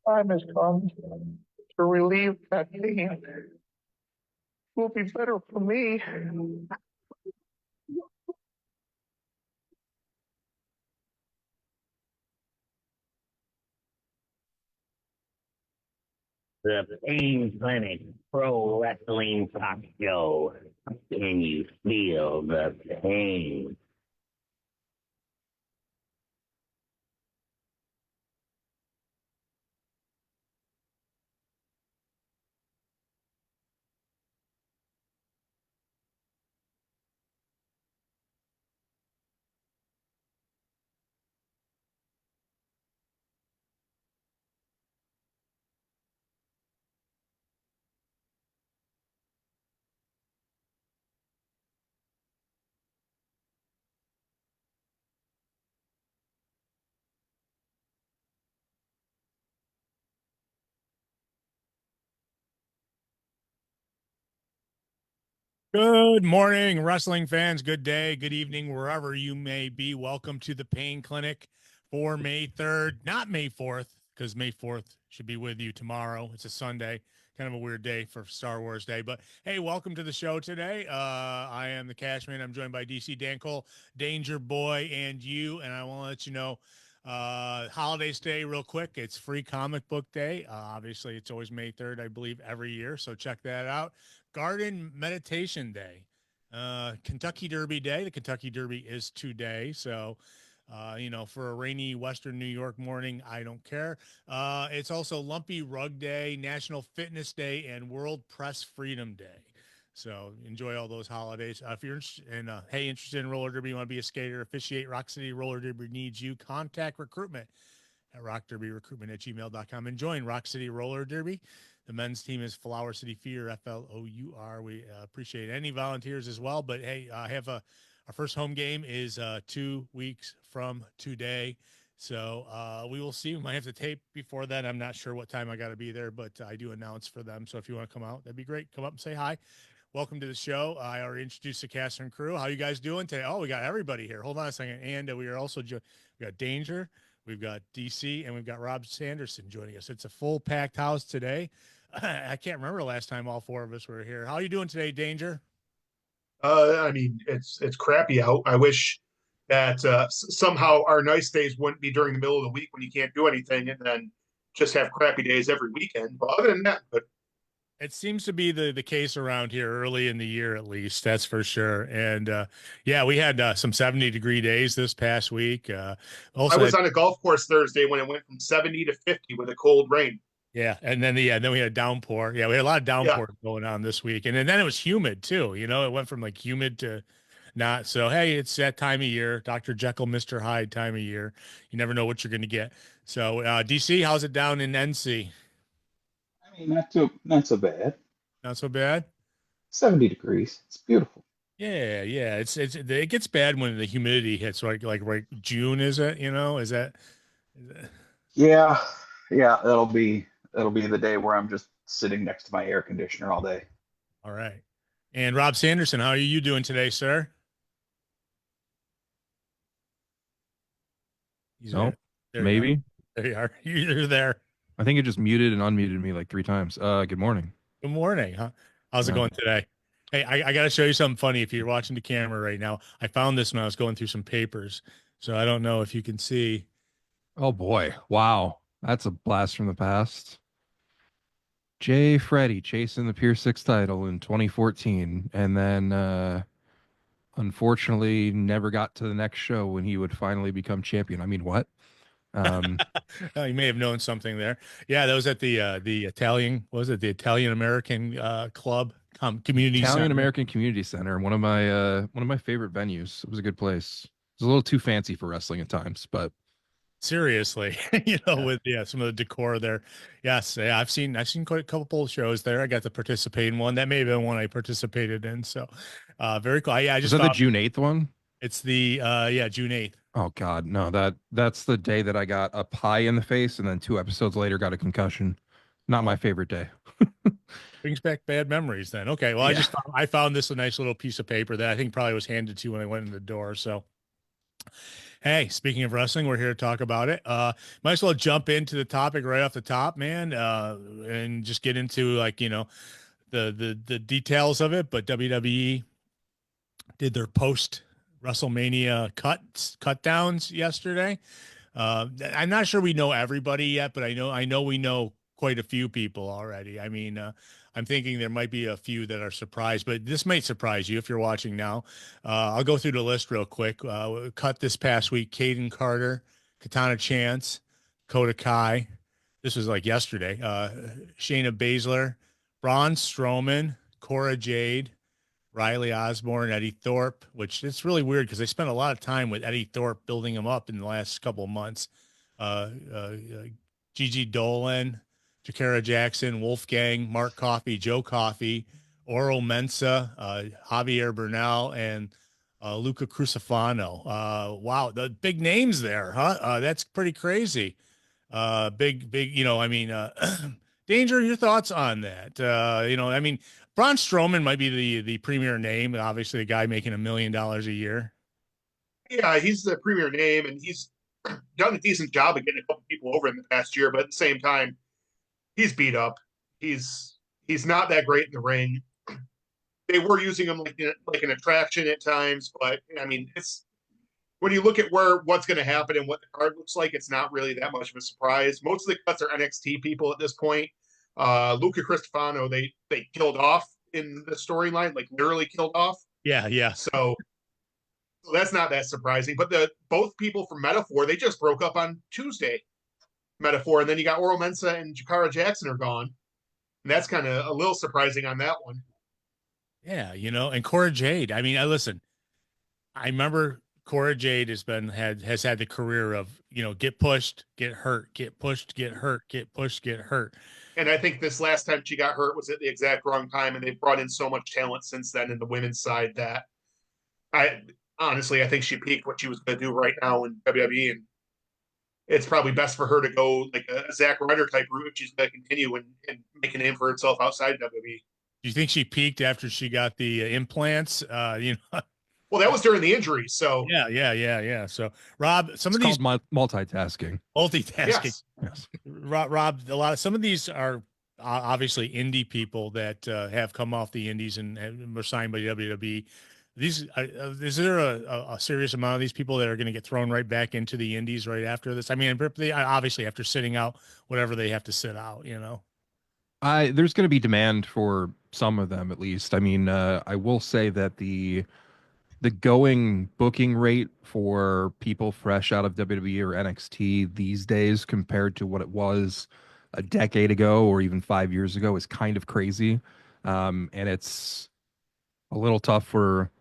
time has come to relieve that pain. It will be better for me. The Pain Clinic Pro Wrestling Talk Show. Can you feel the pain? Good morning, wrestling fans. Good day, good evening, wherever you may be. Welcome to the Pain Clinic for May 3rd, not May 4th, because May 4th should be with you tomorrow. It's a Sunday, kind of a weird day for Star Wars Day. But hey, welcome to the show today. I am the Cashman. I'm joined by DC Dan Cole, Danger Boy, and you. And I want to let you know holidays day real quick. It's free comic book day. Obviously, it's always May 3rd, I believe, every year. So check that out. Garden Meditation Day, Kentucky Derby Day. The Kentucky Derby is today, so for a rainy Western New York morning, I don't care. It's also Lumpy Rug Day, National Fitness Day, and World Press Freedom Day. So enjoy all those holidays. If you're interested in roller derby, you want to be a skater, officiate Rock City Roller Derby needs you. Contact recruitment at rockderbyrecruitment@gmail.com and join Rock City Roller Derby. The men's team is Flower City Fear, FLOUR. We appreciate any volunteers as well. But hey, our first home game is 2 weeks from today. So we will see. We might have to tape before then. I'm not sure what time I got to be there, but I do announce for them. So if you want to come out, that'd be great. Come up and say hi. Welcome to the show. I already introduced the cast and crew. How you guys doing today? Oh, we got everybody here. Hold on a second. And we are also we got Danger. We've got DC and we've got Rob Sanderson joining us. It's a full packed house today. I can't remember last time all four of us were here. How are you doing today, Danger? I mean, it's crappy out. I wish that somehow our nice days wouldn't be during the middle of the week when you can't do anything, and then just have crappy days every weekend. But other than that, but It seems to be the case around here early in the year, at least. That's for sure. And yeah, we had some 70-degree days this past week. I was on a golf course Thursday when it went from 70 to 50 with a cold rain. Yeah, and then then we had a downpour. Yeah, we had a lot of downpours going on this week, and then it was humid too. It went from like humid to not. So hey, it's that time of year, Dr. Jekyll, Mr. Hyde time of year. You never know what you're going to get. So DC, how's it down in NC? I mean, not so bad. Not so bad. 70 degrees. It's beautiful. Yeah. It gets bad when the humidity hits like right June, is it? Is that? Yeah, that'll be the day where I'm just sitting next to my air conditioner all day. All right. And Rob Sanderson, how are you doing today, sir? Maybe. There you are. You're there. I think it just muted and unmuted me like 3 times. Good morning. Good morning. How's it going today? Hey, I got to show you something funny. If you're watching the camera right now, I found this when I was going through some papers. So I don't know if you can see. Oh boy. Wow. That's a blast from the past. Jay Freddy chasing the Pier 6 title in 2014. And then, unfortunately never got to the next show when he would finally become champion. I mean, what? You may have known something there. Yeah, that was at the Italian, what was it? The Italian American Club Community Italian American Community Center, one of my favorite venues. It was a good place. It was a little too fancy for wrestling at times, but seriously, with some of the decor there. Yes, yeah, I've seen quite a couple of shows there. I got to participate in one. That may have been one I participated in. So very cool. I just was that the June 8th one? It's the June 8th. Oh God, no, that's the day that I got a pie in the face and then 2 episodes later got a concussion. Not my favorite day. Brings back bad memories then. Okay. Well, yeah. I found this a nice little piece of paper that I think probably was handed to you when I went in the door. So Hey, speaking of wrestling, we're here to talk about it. Might as well jump into the topic right off the top, man, and just get into like, the details of it. But WWE did their post WrestleMania cut downs yesterday. I'm not sure we know everybody yet, but I know we know quite a few people already. I mean, I'm thinking there might be a few that are surprised, but this might surprise you if you're watching now. I'll go through the list real quick. Cut this past week: Caden Carter, Katana Chance, Kota Kai. This was like yesterday. Shayna Baszler, Braun Strowman, Cora Jade, Riley Osborne, Eddie Thorpe, which it's really weird because they spent a lot of time with Eddie Thorpe building him up in the last couple of months. Uh, uh, Gigi Dolan, Jakara Jackson, Wolfgang, Mark Coffey, Joe Coffey, Oro Mensa, Javier Bernal, and Luca Crucifano. Wow, the big names there, huh? That's pretty crazy. Big, I mean, Danger, your thoughts on that? I mean, Braun Strowman might be the premier name. Obviously, a guy making $1 million a year. Yeah, he's the premier name, and he's done a decent job of getting a couple people over in the past year. But at the same time, he's beat up. He's not that great in the ring. They were using him like an attraction at times, but I mean, it's when you look at what's going to happen and what the card looks like, it's not really that much of a surprise. Most of the cuts are NXT people at this point. Luca Cristofano, they killed off in the storyline, like literally killed off. Yeah, yeah. So that's not that surprising. But both people from Metaphor, they just broke up on Tuesday. Metaphor, and then you got Oro Mensa and Jakara Jackson are gone. And that's kind of a little surprising on that one. Yeah, and Cora Jade. I mean, listen, I remember Cora Jade has had the career of, get pushed, get hurt, get pushed, get hurt, get pushed, get hurt. And I think this last time she got hurt was at the exact wrong time, and they've brought in so much talent since then in the women's side that I think she peaked what she was going to do right now in WWE, and it's probably best for her to go like a Zack Ryder type route if she's going to continue and make a name for herself outside WWE. Do you think she peaked after she got the implants? Well, that was during the injury, so yeah. So, Rob, some It's of these called multitasking. multitasking. yes. Rob, some of these are obviously indie people that have come off the indies and were signed by WWE. Is there a serious amount of these people that are going to get thrown right back into the indies right after this? I mean, they obviously after sitting out whatever they have to sit out, There's going to be demand for some of them at least. I mean, I will say that the going booking rate for people fresh out of WWE or NXT these days compared to what it was a decade ago or even 5 years ago is kind of crazy. And it's a little tough for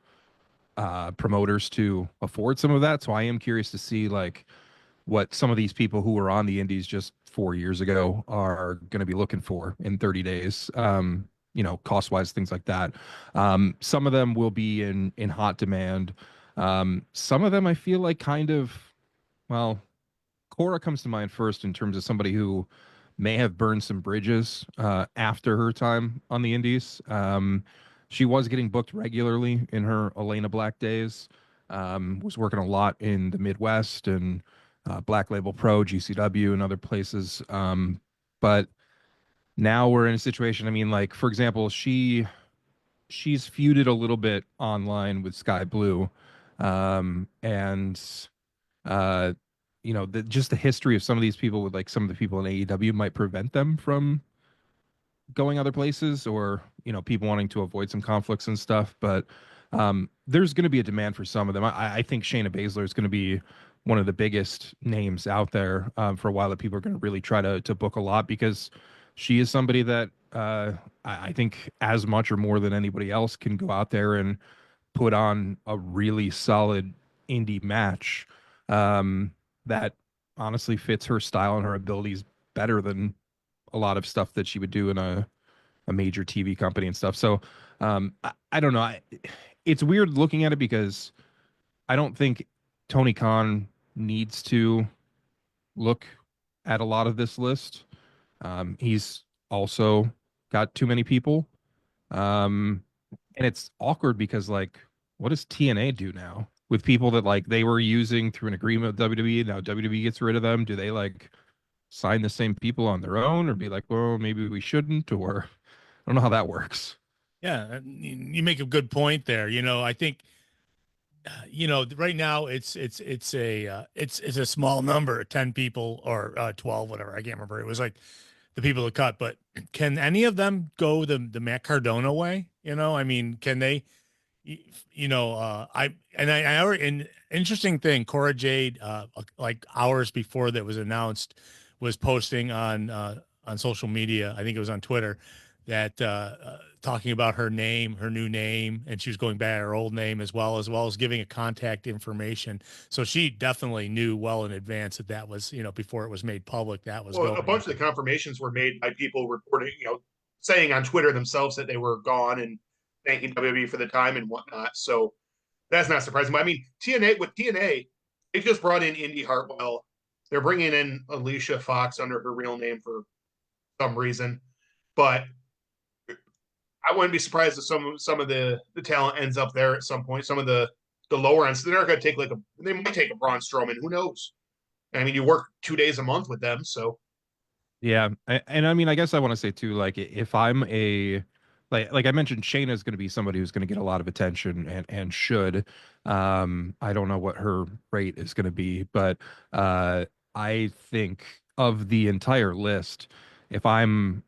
promoters to afford some of that. So I am curious to see like what some of these people who were on the indies just 4 years ago are going to be looking for in 30 days. Cost wise, things like that. Some of them will be in hot demand. Some of them I feel like Cora comes to mind first in terms of somebody who may have burned some bridges after her time on the indies. She was getting booked regularly in her Elena Black days. Was working a lot in the Midwest and Black Label Pro, GCW, and other places. But now we're in a situation. I mean, like for example, she's feuded a little bit online with Sky Blue, and just the history of some of these people with like some of the people in AEW might prevent them from going other places, or people wanting to avoid some conflicts and stuff. But there's going to be a demand for some of them. I think Shayna Baszler is going to be one of the biggest names out there for a while that people are going to really try to book a lot, because she is somebody that I think as much or more than anybody else can go out there and put on a really solid indie match that honestly fits her style and her abilities better than a lot of stuff that she would do in a major TV company and stuff. So I don't know. It's weird looking at it because I don't think Tony Khan needs to look at a lot of this list. He's also got too many people. And it's awkward because like, what does TNA do now with people that like they were using through an agreement with WWE. Now WWE gets rid of them. Do they like sign the same people on their own, or be like, well, maybe we shouldn't? Or I don't know how that works. Yeah, you make a good point there. I think right now it's a small number, 10 people or 12, whatever. I can't remember. It was like the people that cut, but can any of them go the Matt Cardona way? I mean, can they? I already, an interesting thing. Cora Jade, like hours before that was announced, was posting on social media. I think it was on Twitter that talking about her name, her new name, and she was going back to her old name as well as giving a contact information. So she definitely knew well in advance that was before it was made public that was Well, going. a bunch of the confirmations were made by people reporting, saying on Twitter themselves that they were gone and thanking WWE for the time and whatnot. So that's not surprising. But I mean, TNA, they just brought in Indy Hartwell. They're bringing in Alicia Fox under her real name for some reason, but I wouldn't be surprised if some of the talent ends up there at some point. Some of the lower ends, they're not going to take they might take a Braun Strowman. Who knows? I mean, you work 2 days a month with them, so Yeah, and I mean, I guess I want to say too, like if I'm a like I mentioned, Shayna is going to be somebody who's going to get a lot of attention and should. I don't know what her rate is going to be, but I think of the entire list, if I'm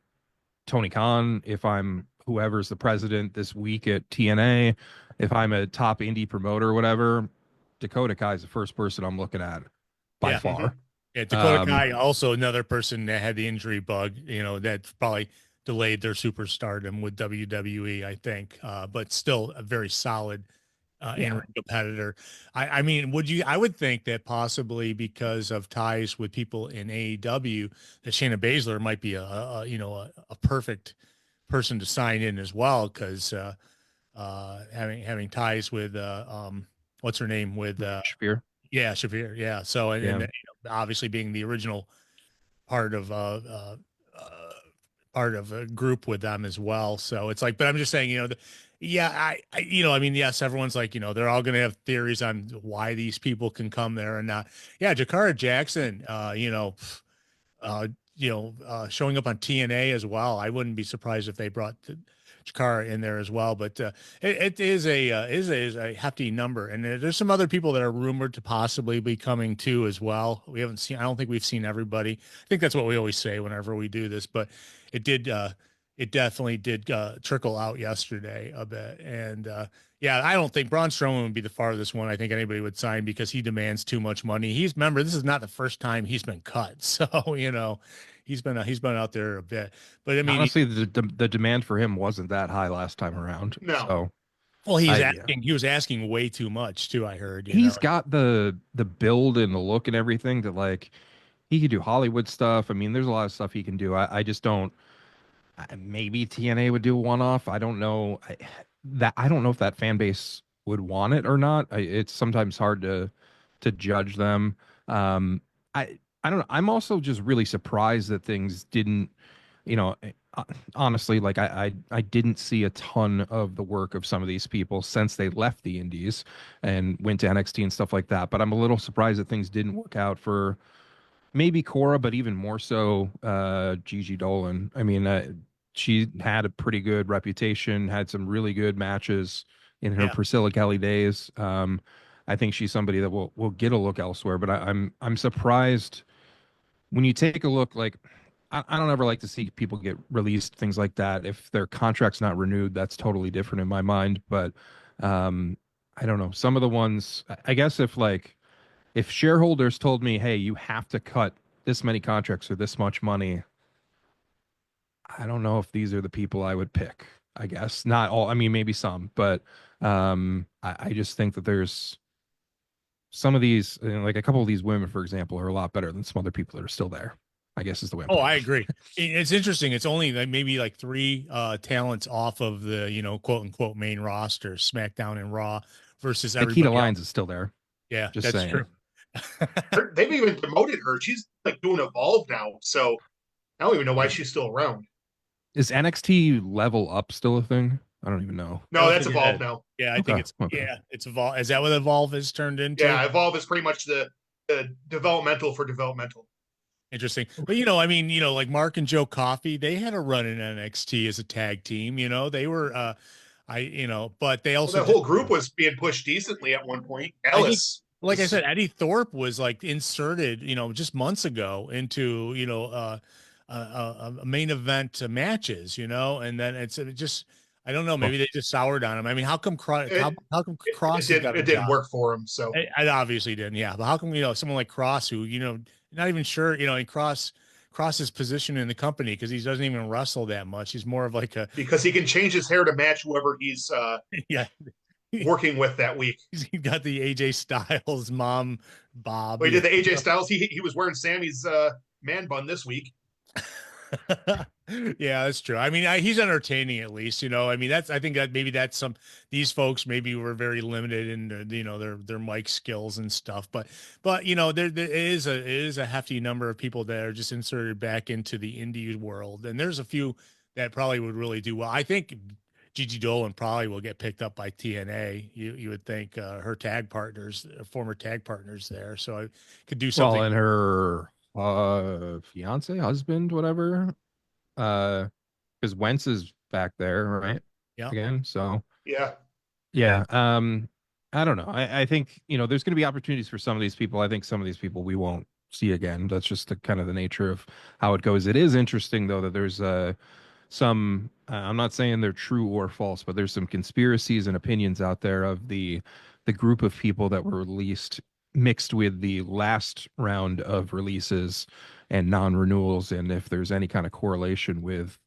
Tony Khan, if I'm whoever's the president this week at TNA, if I'm a top indie promoter or whatever, Dakota Kai is the first person I'm looking at by Yeah. far. Yeah, Dakota Um, Kai, also another person that had the injury bug, that probably delayed their superstardom with WWE, I think, but still a very solid in-ring competitor. I mean, I would think that possibly because of ties with people in AEW, that Shayna Baszler might be a perfect person to sign in as well, because having ties with what's her name with Shafir. yeah, Shavir. Yeah. So, and Yeah. obviously being the original part of part of a group with them as well. So it's like, but I'm just saying, yeah, I mean, yes, everyone's like, they're all going to have theories on why these people can come there and not. Yeah, Jakara Jackson, showing up on TNA as well. I wouldn't be surprised if they brought Chikara in there as well. But it is a hefty number, and there's some other people that are rumored to possibly be coming too as well. We haven't seen. I don't think we've seen everybody. I think that's what we always say whenever we do this. But it did. It definitely did trickle out yesterday a bit, and yeah, I don't think Braun Strowman would be the farthest one I think anybody would sign because he demands too much money. Remember, this is not the first time he's been cut, so he's been out there a bit. But I mean, Honestly, the demand for him wasn't that high last time around. No. So well, yeah. he was asking way too much too. I heard He's got the build and the look and everything that like he could do Hollywood stuff. I mean, there's a lot of stuff he can do. I just don't. Maybe TNA would do a one-off. I don't know. I don't know if that fan base would want it or not. It's sometimes hard to judge them. I don't know. I'm also just really surprised that things didn't, honestly, like I didn't see a ton of the work of some of these people since they left the indies and went to NXT and stuff like that. But I'm a little surprised that things didn't work out for maybe Cora, but even more so Gigi Dolan. I mean, she had a pretty good reputation, had some really good matches in her Priscilla Kelly days. I think she's somebody that will get a look elsewhere. But I'm surprised when you take a look. Like I don't ever like to see people get released, things like that. If their contract's not renewed, that's totally different in my mind. But I don't know. Some of the ones, I guess, if shareholders told me, hey, you have to cut this many contracts or this much money, I don't know if these are the people I would pick. I guess not all. I mean, maybe some, but I just think that there's some of these, like a couple of these women, for example, are a lot better than some other people that are still there. I guess is the way. Oh, I agree. It's interesting. It's only like maybe like three talents off of the quote unquote main roster, SmackDown and Raw, versus everybody Nikita else. Lyons is still there. Yeah, Just that's saying. true. They've even promoted her. She's like doing Evolve now, so I don't even know why she's still around. Is NXT Level Up still a thing? I don't even know. I No, don't that's think it Evolve is. now. Yeah, I Okay, think it's okay. yeah, it's Evolve. Is that what Evolve has turned into? Yeah, Evolve is pretty much the developmental for developmental. Interesting. But I mean, like Mark and Joe Coffey, they had a run in NXT as a tag team, they were but they Well, also that whole group was being pushed decently at one point. I think Alice like I was, said, Eddie Thorpe was like inserted, just months ago into, a main event matches, and then it just I don't know, Well, maybe they just soured on him. I mean, how come it, how come it Cross has didn't got a it didn't job? work for him. So I obviously didn't, yeah. But how come someone like Cross, who not even sure, and Cross's position in the company because he doesn't even wrestle that much. He's more of like a because he can change his hair to match whoever he's yeah. working with that week. He's got the AJ Styles mom bob. Well, he did the AJ Styles. He was wearing Sammy's man bun this week. Yeah, that's true. I mean, he's entertaining at least, I mean, I think that maybe that's these folks maybe were very limited in their mic skills and stuff, but there is a hefty number of people that are just inserted back into the indie world, and there's a few that probably would really do well. I think Gigi Dolan probably will get picked up by TNA. You would think her tag partners, former tag partners there, so I could do something. well, and her fiance, husband, whatever. Because Wentz is back there, right? Yeah. Again. So Yeah. yeah. I don't know. I think, there's gonna be opportunities for some of these people. I think some of these people we won't see again. That's just the kind of the nature of how it goes. It is interesting though that there's some I'm not saying they're true or false, but there's some conspiracies and opinions out there of the group of people that were released mixed with the last round of releases and non-renewals, and if there's any kind of correlation with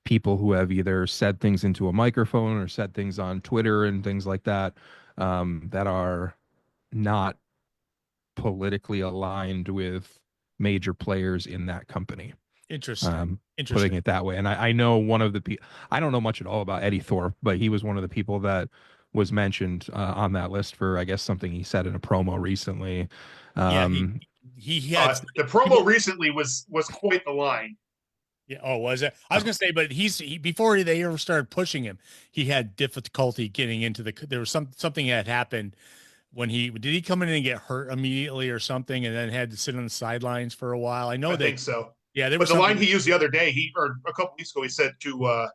people who have either said things into a microphone or said things on Twitter and things like that, that are not politically aligned with major players in that company. Interesting. Putting Interesting. it that way. And I know one of the people, I don't know much at all about Eddie Thorpe, but he was one of the people that was mentioned on that list for, I guess, something he said in a promo recently. Yeah, he had The promo recently was quite the line. Yeah. Oh, was it? I was gonna say, but before they ever started pushing him, he had difficulty getting into there was something had happened when did he come in and get hurt immediately or something, and then had to sit on the sidelines for a while. I know I that. think so. Yeah, there But was the line something. he used the other day, or a couple weeks ago, he said to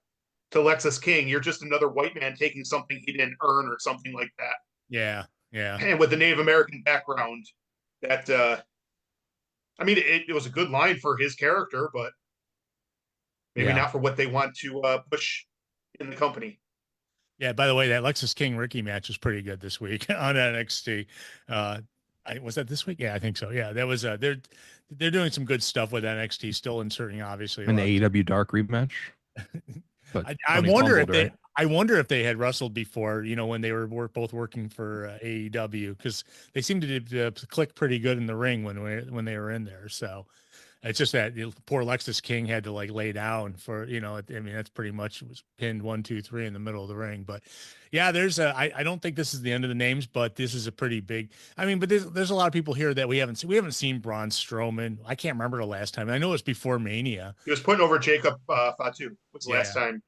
Lexus King, "You're just another white man taking something he didn't earn," or something like that. Yeah, yeah, And with the Native American background, that I mean, it was a good line for his character, but maybe Yeah. not for what they want to push in the company. yeah. By the way, that Lexus King Ricky match was pretty good this week on NXT. Was that this week? Yeah, I think so. Yeah, that was. They're doing some good stuff with NXT, still inserting obviously. An AEW Dark rematch. But I Tony wonder fumbled, if they. right? I wonder if they had wrestled before, when they were both working for AEW, because they seemed to click pretty good in the ring when they were in there. So it's just that poor Lexus King had to like lay down for, I mean, that's pretty much it was pinned 1, 2, 3 in the middle of the ring. But yeah, I don't think this is the end of the names, but this is a pretty big. I mean, but there's a lot of people here that we haven't seen. We haven't seen Braun Strowman. I can't remember the last time. I know it was before Mania. He was putting over Jacob Fatu. Was the last time.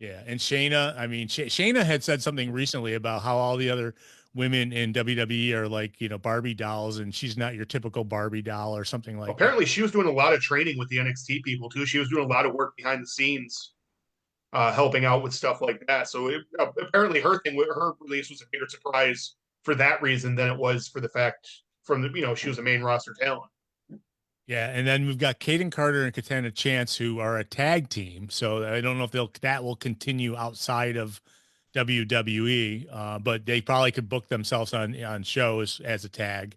Yeah, and Shayna, I mean, Shayna had said something recently about how all the other women in WWE are like, Barbie dolls, and she's not your typical Barbie doll or something like Apparently, she was doing a lot of training with the NXT people too. She was doing a lot of work behind the scenes, helping out with stuff like that. So apparently, her release was a bigger surprise for that reason than it was for the fact she was a main roster talent. Yeah, and then we've got Kaden Carter and Katana Chance, who are a tag team. So I don't know if that will continue outside of WWE, but they probably could book themselves on shows as a tag.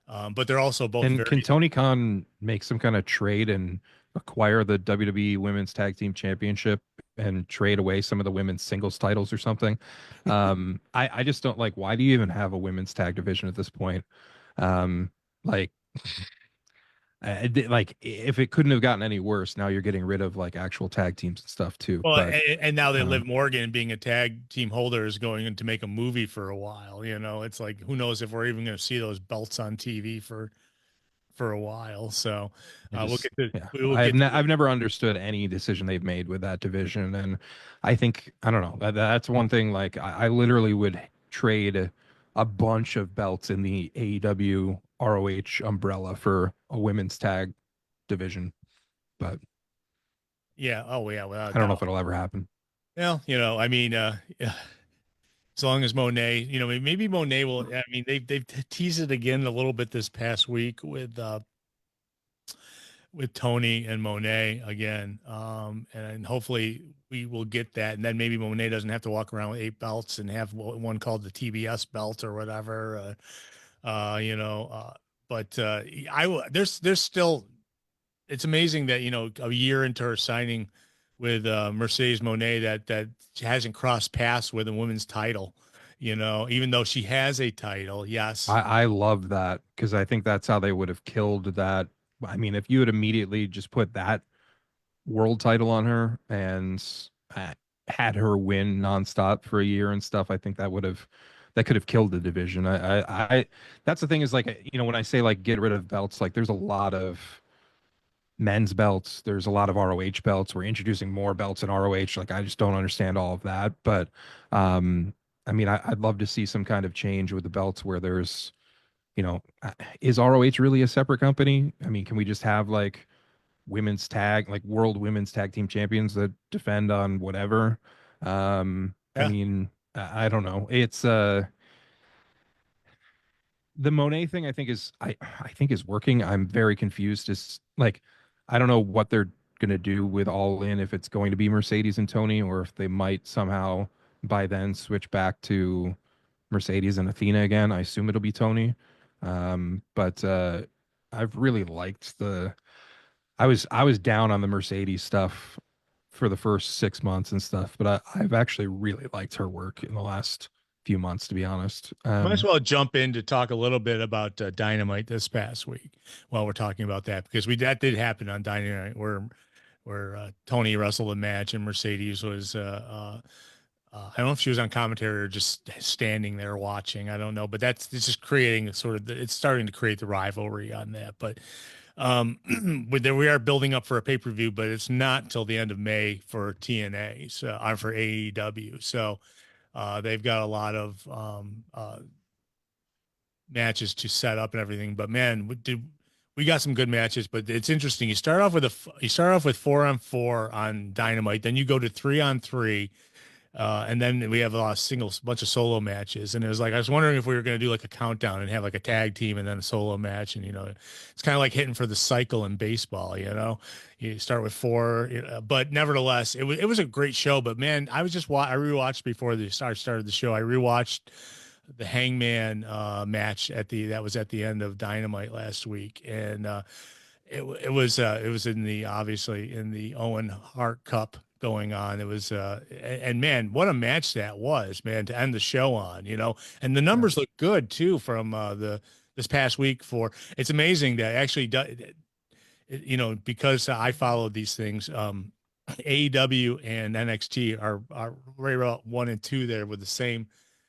But they're also both And can Tony Khan make some kind of trade and acquire the WWE Women's Tag Team Championship and trade away some of the women's singles titles or something? I just don't like, why do you even have a women's tag division at this point? Like if it couldn't have gotten any worse, now you're getting rid of like actual tag teams and stuff too. Well, But and now that Liv Morgan being a tag team holder is going to make a movie for a while. It's like, who knows if we're even going to see those belts on TV for for a while. So I we'll just- get to yeah. we will get to I've never understood any decision they've made with that division, and I think I don't know. That's one thing. Like I literally would trade a bunch of belts in the AEW ROH umbrella for a women's tag division, but yeah. Oh yeah. Without I don't know doubt. if it'll ever happen. Well, I mean, yeah, as long as Monet, maybe Monet will. I mean, they've teased it again a little bit this past week with Tony and Monet again. And hopefully we will get that. And then maybe Monet doesn't have to walk around with 8 belts and have one called the TBS belt or whatever. But there's still, it's amazing that, a year into her signing with Mercedes Monet that hasn't crossed paths with a women's title, even though she has a title. Yes. I love that because I think that's how they would have killed that. I mean, if you had immediately just put that world title on her and had her win nonstop for a year and stuff, I think that could have killed the division. I that's the thing is like, when I say like get rid of belts, like there's a lot of men's belts, there's a lot of ROH belts. We're introducing more belts in ROH. Like I just don't understand all of that, but I mean, I'd love to see some kind of change with the belts where there's, is ROH really a separate company? I mean, can we just have like women's tag, like world women's tag team champions that defend on whatever? I Yeah. mean, I don't know. It's the Monet thing I think is working. I'm very confused. It's like I don't know what they're gonna do with All In, if it's going to be Mercedes and Tony, or if they might somehow by then switch back to Mercedes and Athena again. I assume it'll be Tony. But I've really liked I was down on the Mercedes stuff for the first 6 months and stuff, but I've actually really liked her work in the last few months, to be honest. Might as well jump in to talk a little bit about Dynamite this past week while we're talking about that, because that did happen on Dynamite where Tony wrestled a match and Mercedes was I don't know if she was on commentary or just standing there watching. I don't know, but it's just creating it's starting to create the rivalry on that. But we are building up for a pay-per-view, but it's not till the end of May for TNA, so for AEW. So they've got a lot of matches to set up and everything. But man, we got some good matches. But it's interesting. You start off with 4-on-4 on Dynamite, then you go to 3-on-3. And then we have a bunch of solo matches. And it was like, I was wondering if we were going to do like a countdown and have like a tag team and then a solo match. And, it's kind of like hitting for the cycle in baseball, you start with 4, but nevertheless, it was a great show. But man, I rewatched before the started the show. I rewatched the Hangman match that was at the end of Dynamite last week. And it was obviously in the Owen Hart Cup going on. It was and man, what a match that was, man, to end the show on, and the numbers look good too from this past week. It's amazing that actually because I followed these things, AEW and NXT are right about 1 and 2 there with the same.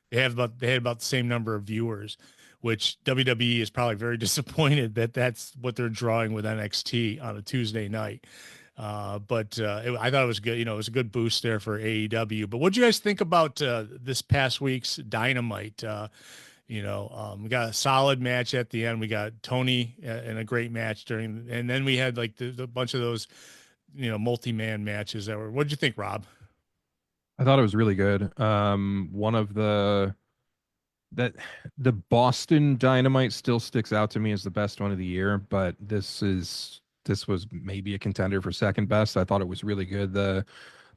They had about the same number of viewers, which WWE is probably very disappointed that that's what they're drawing with NXT on a Tuesday night. But I thought it was good. It was a good boost there for AEW. But what do you guys think about this past week's Dynamite? We got a solid match at the end. We got Tony in a great match and then we had like the bunch of those, multi-man matches that were. What did you think, Rob? I thought it was really good. One of the Boston Dynamite still sticks out to me as the best one of the year, but this was maybe a contender for second best. I thought it was really good. The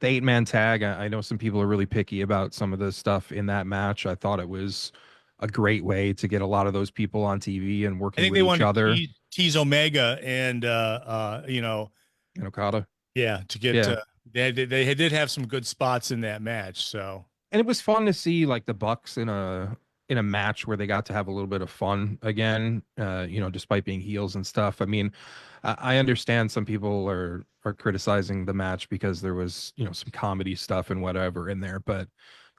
8-man tag, I know some people are really picky about some of the stuff in that match. I thought it was a great way to get a lot of those people on TV and working with each other. Tease Omega and and Okada. Yeah, to get they did have some good spots in that match. So, and it was fun to see like the Bucks in a match where they got to have a little bit of fun again, despite being heels and stuff. I mean, I understand some people are criticizing the match because there was, some comedy stuff and whatever in there, but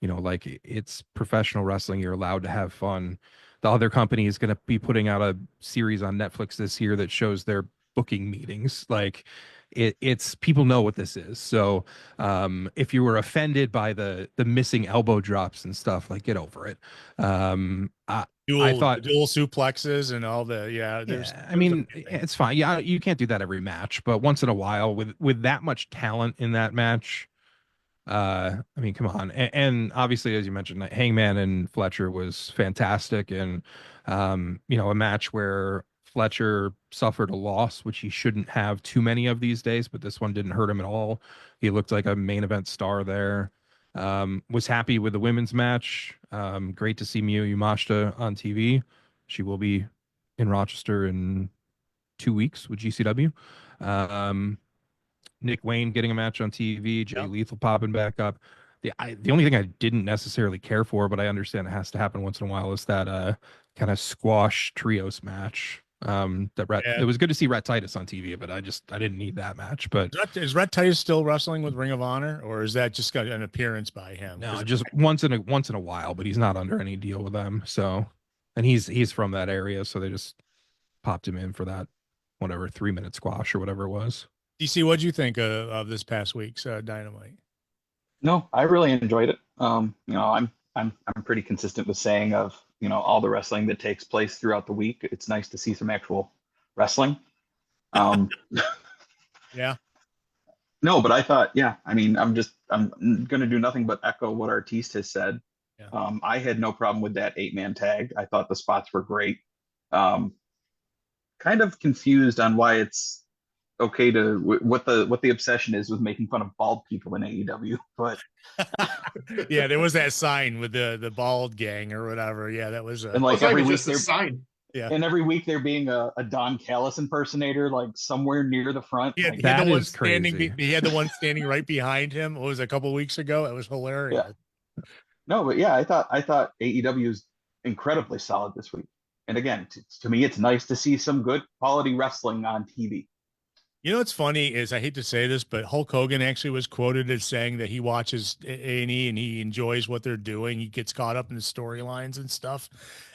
you know, like it's professional wrestling. You're allowed to have fun. The other company is going to be putting out a series on Netflix this year that shows their booking meetings. Like it's people know what this is. So if you were offended by the missing elbow drops and stuff, like get over it. I thought dual suplexes and all the I mean, it's fine. Yeah, you can't do that every match, but once in a while with that much talent in that match, I mean, come on. And obviously, as you mentioned, Hangman and Fletcher was fantastic, and you know, a match where Fletcher suffered a loss, which he shouldn't have too many of these days, but this one didn't hurt him at all. He looked like a main event star there. Was happy with the women's match. Great to see Miyu Yamashita on TV. She will be in Rochester in 2 weeks with GCW. Nick Wayne getting a match on TV. Jay Lethal popping back up. The only thing I didn't necessarily care for, but I understand it has to happen once in a while, is that kind of squash trios match. It was good to see Rhett Titus on TV, but I didn't need that match. But is Rhett Titus still wrestling with Ring of Honor, or is that just got an appearance by him? No, just once in a while, but he's not under any deal with them. So, and he's from that area, so they just popped him in for that, whatever, 3-minute squash or whatever it was. DC, what'd you think of this past week's Dynamite? No, I really enjoyed it. You know, I'm pretty consistent with saying of, you know, all the wrestling that takes place throughout the week. It's nice to see some actual wrestling. Yeah. No, but I thought, yeah, I mean, I'm going to do nothing but echo what Artiste has said. Yeah. I had no problem with that 8-man tag. I thought the spots were great. Kind of confused on why it's okay to what the obsession is with making fun of bald people in AEW, but yeah, there was that sign with the bald gang or whatever. Yeah, that was and like every week they're sign. Yeah, and every week there being a Don Callis impersonator like somewhere near the front. Yeah, like, that is crazy. crazy. He had the one standing right behind him. It was a couple weeks ago. It was hilarious. Yeah. No, but yeah, I thought AEW is incredibly solid this week. And again, to me, it's nice to see some good quality wrestling on TV. You know what's funny is, I hate to say this, but Hulk Hogan actually was quoted as saying that he watches A&E and he enjoys what they're doing. He gets caught up in the storylines and stuff.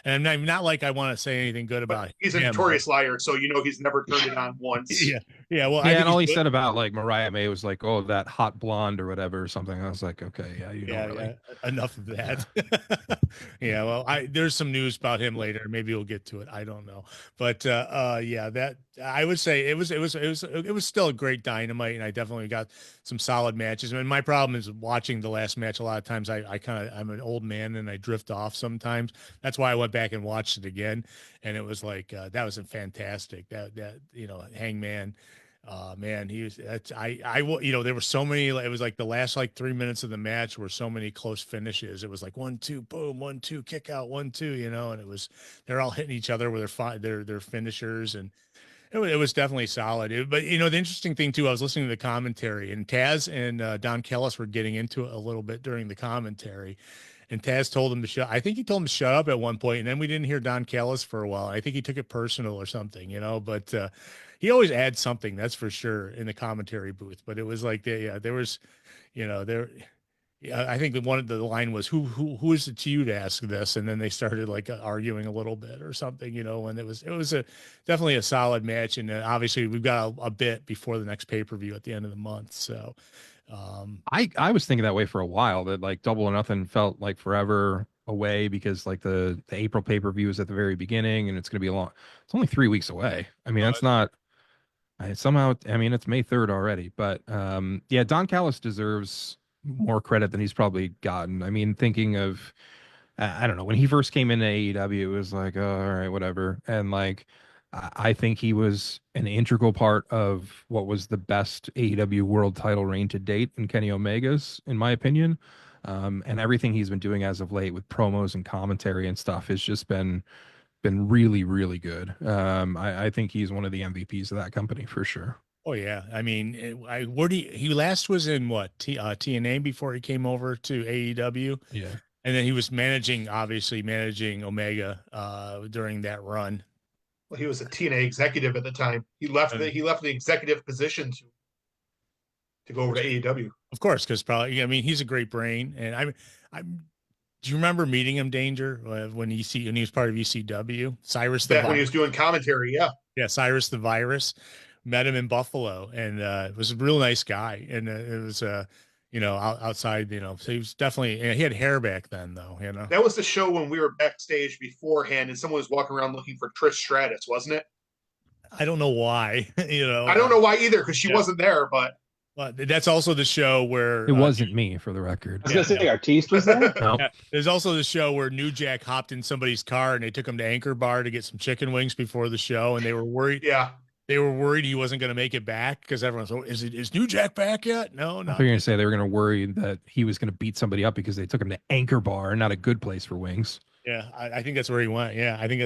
And I'm not like I want to say anything good about him. He's a notorious liar, so you know he's never turned it on once. Yeah. Well, yeah, and all he said about like Mariah May was like, "Oh, that hot blonde" or whatever or something. I was like, "Okay, yeah, you don't really." Yeah, enough of that. Yeah, well, there's some news about him later. Maybe we'll get to it. I don't know, but yeah, that I would say it was still a great Dynamite, and I definitely got some solid matches. I mean, my problem is watching the last match. A lot of times, I'm an old man and I drift off sometimes. That's why I went back and watched it again, and it was like that was fantastic. That you know, Hangman. Man, he was. You know, there were so many. It was like the last 3 minutes of the match were so many close finishes. It was like 1-2, boom, 1-2, kick out, 1-2. You know, and they're all hitting each other with their finishers, and it was definitely solid. But you know, the interesting thing too, I was listening to the commentary, and Taz and Don Callis were getting into it a little bit during the commentary. And Taz told him to shut. I think he told him to shut up at one point, and then we didn't hear Don Callis for a while. I think he took it personal or something, you know. But he always adds something, that's for sure, in the commentary booth. But it was like there was, you know, there. Yeah, I think the line was who is it to you to ask this, and then they started arguing a little bit or something, you know. And it was definitely a solid match, and obviously we've got a bit before the next pay-per-view at the end of the month, so. I was thinking that way for a while, that like Double or Nothing felt like forever away, because like the April pay-per-view is at the very beginning, and it's going to be it's only 3 weeks away. I mean, that's not somehow, I mean, it's May 3rd already, but yeah, Don Callis deserves more credit than he's probably gotten. I mean, thinking of, I don't know, when he first came into AEW, it was like, oh, all right, whatever. And like, I think he was an integral part of what was the best AEW world title reign to date in Kenny Omega's, in my opinion. And everything he's been doing as of late with promos and commentary and stuff has just been really, really good. I think he's one of the MVPs of that company for sure. Oh yeah, I mean, he last was in what TNA before he came over to AEW. Yeah, and then he was managing Omega during that run. Well, he was a TNA executive at the time. He left the executive position to go over to AEW. Of course, because probably, I mean, he's a great brain, and Do you remember meeting him, Danger, when he was part of ECW? Cyrus the Back when he Virus. was doing commentary, yeah. Yeah, Cyrus the Virus. Met him in Buffalo, and was a real nice guy. And it was outside, so he was definitely, he had hair back then, though. That was the show when we were backstage beforehand, and someone was walking around looking for Trish Stratus, wasn't it? I don't know why. I don't know why either, because she wasn't there, but that's also the show where It wasn't me, for the record. I was gonna say Artiste was there. No. Yeah, there's also the show where New Jack hopped in somebody's car and they took him to Anchor Bar to get some chicken wings before the show, and they were worried. yeah. They were worried he wasn't going to make it back because everyone's, is New Jack back yet? No, I no. thought you were going to say they were going to worry that he was going to beat somebody up because they took him to Anchor Bar, not a good place for wings. Yeah, I think that's where he went. Yeah, I think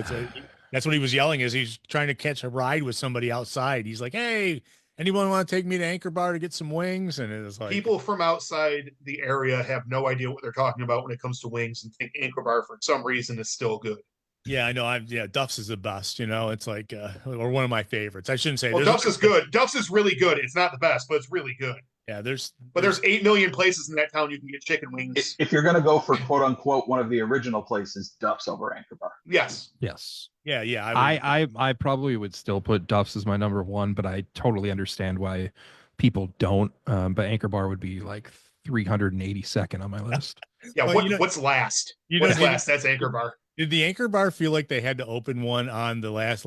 that's what he was yelling as he's trying to catch a ride with somebody outside. He's like, hey, anyone want to take me to Anchor Bar to get some wings? And it was like, People from outside the area have no idea what they're talking about when it comes to wings, and think Anchor Bar for some reason is still good. yeah, I know. Duff's is the best. It's like, or one of my favorites. I shouldn't say. Well, Duff's is good. Duff's is really good. It's not the best, but it's really good. Yeah, there's 8 million places in that town you can get chicken wings. If you're gonna go for quote unquote one of the original places, Duff's over Anchor Bar. Yes. Yes. Yeah. I probably would still put Duff's as my number one, but I totally understand why people don't. But Anchor Bar would be like 382nd on my list. Yeah. Well, what's last? you know, What's last? That's Anchor Bar. Did the Anchor Bar feel like they had to open one on the last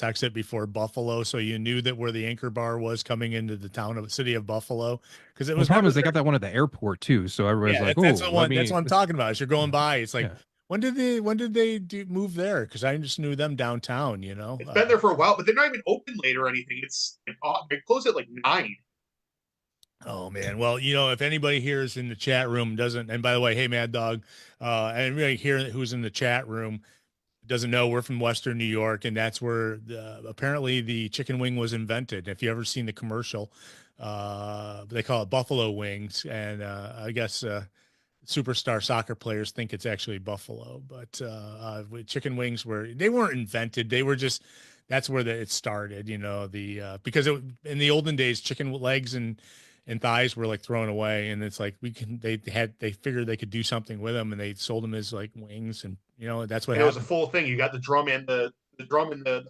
exit before Buffalo, so you knew that where the Anchor Bar was coming into the city of Buffalo? Because it was The problem is they got that one at the airport too, so everybody's like, that's "Oh, that's what I'm talking about. As you're going by, it's like, Yeah. when did they move there? Because I just knew them downtown. It's been there for a while, but they're not even open late or anything. They close at like 9. Oh man. Well, if anybody here is in the chat room doesn't, and by the way, hey Mad Dog, and anybody here who's in the chat room doesn't know, we're from Western New York, and that's where apparently the chicken wing was invented. If you ever seen the commercial, they call it Buffalo Wings, and I guess superstar soccer players think it's actually Buffalo, but chicken wings they weren't invented. They were just, that's where it started, because in the olden days, chicken legs and thighs were like thrown away, and it's like they figured they could do something with them, and they sold them as like wings, and that's what It was a full thing. You got the drum and the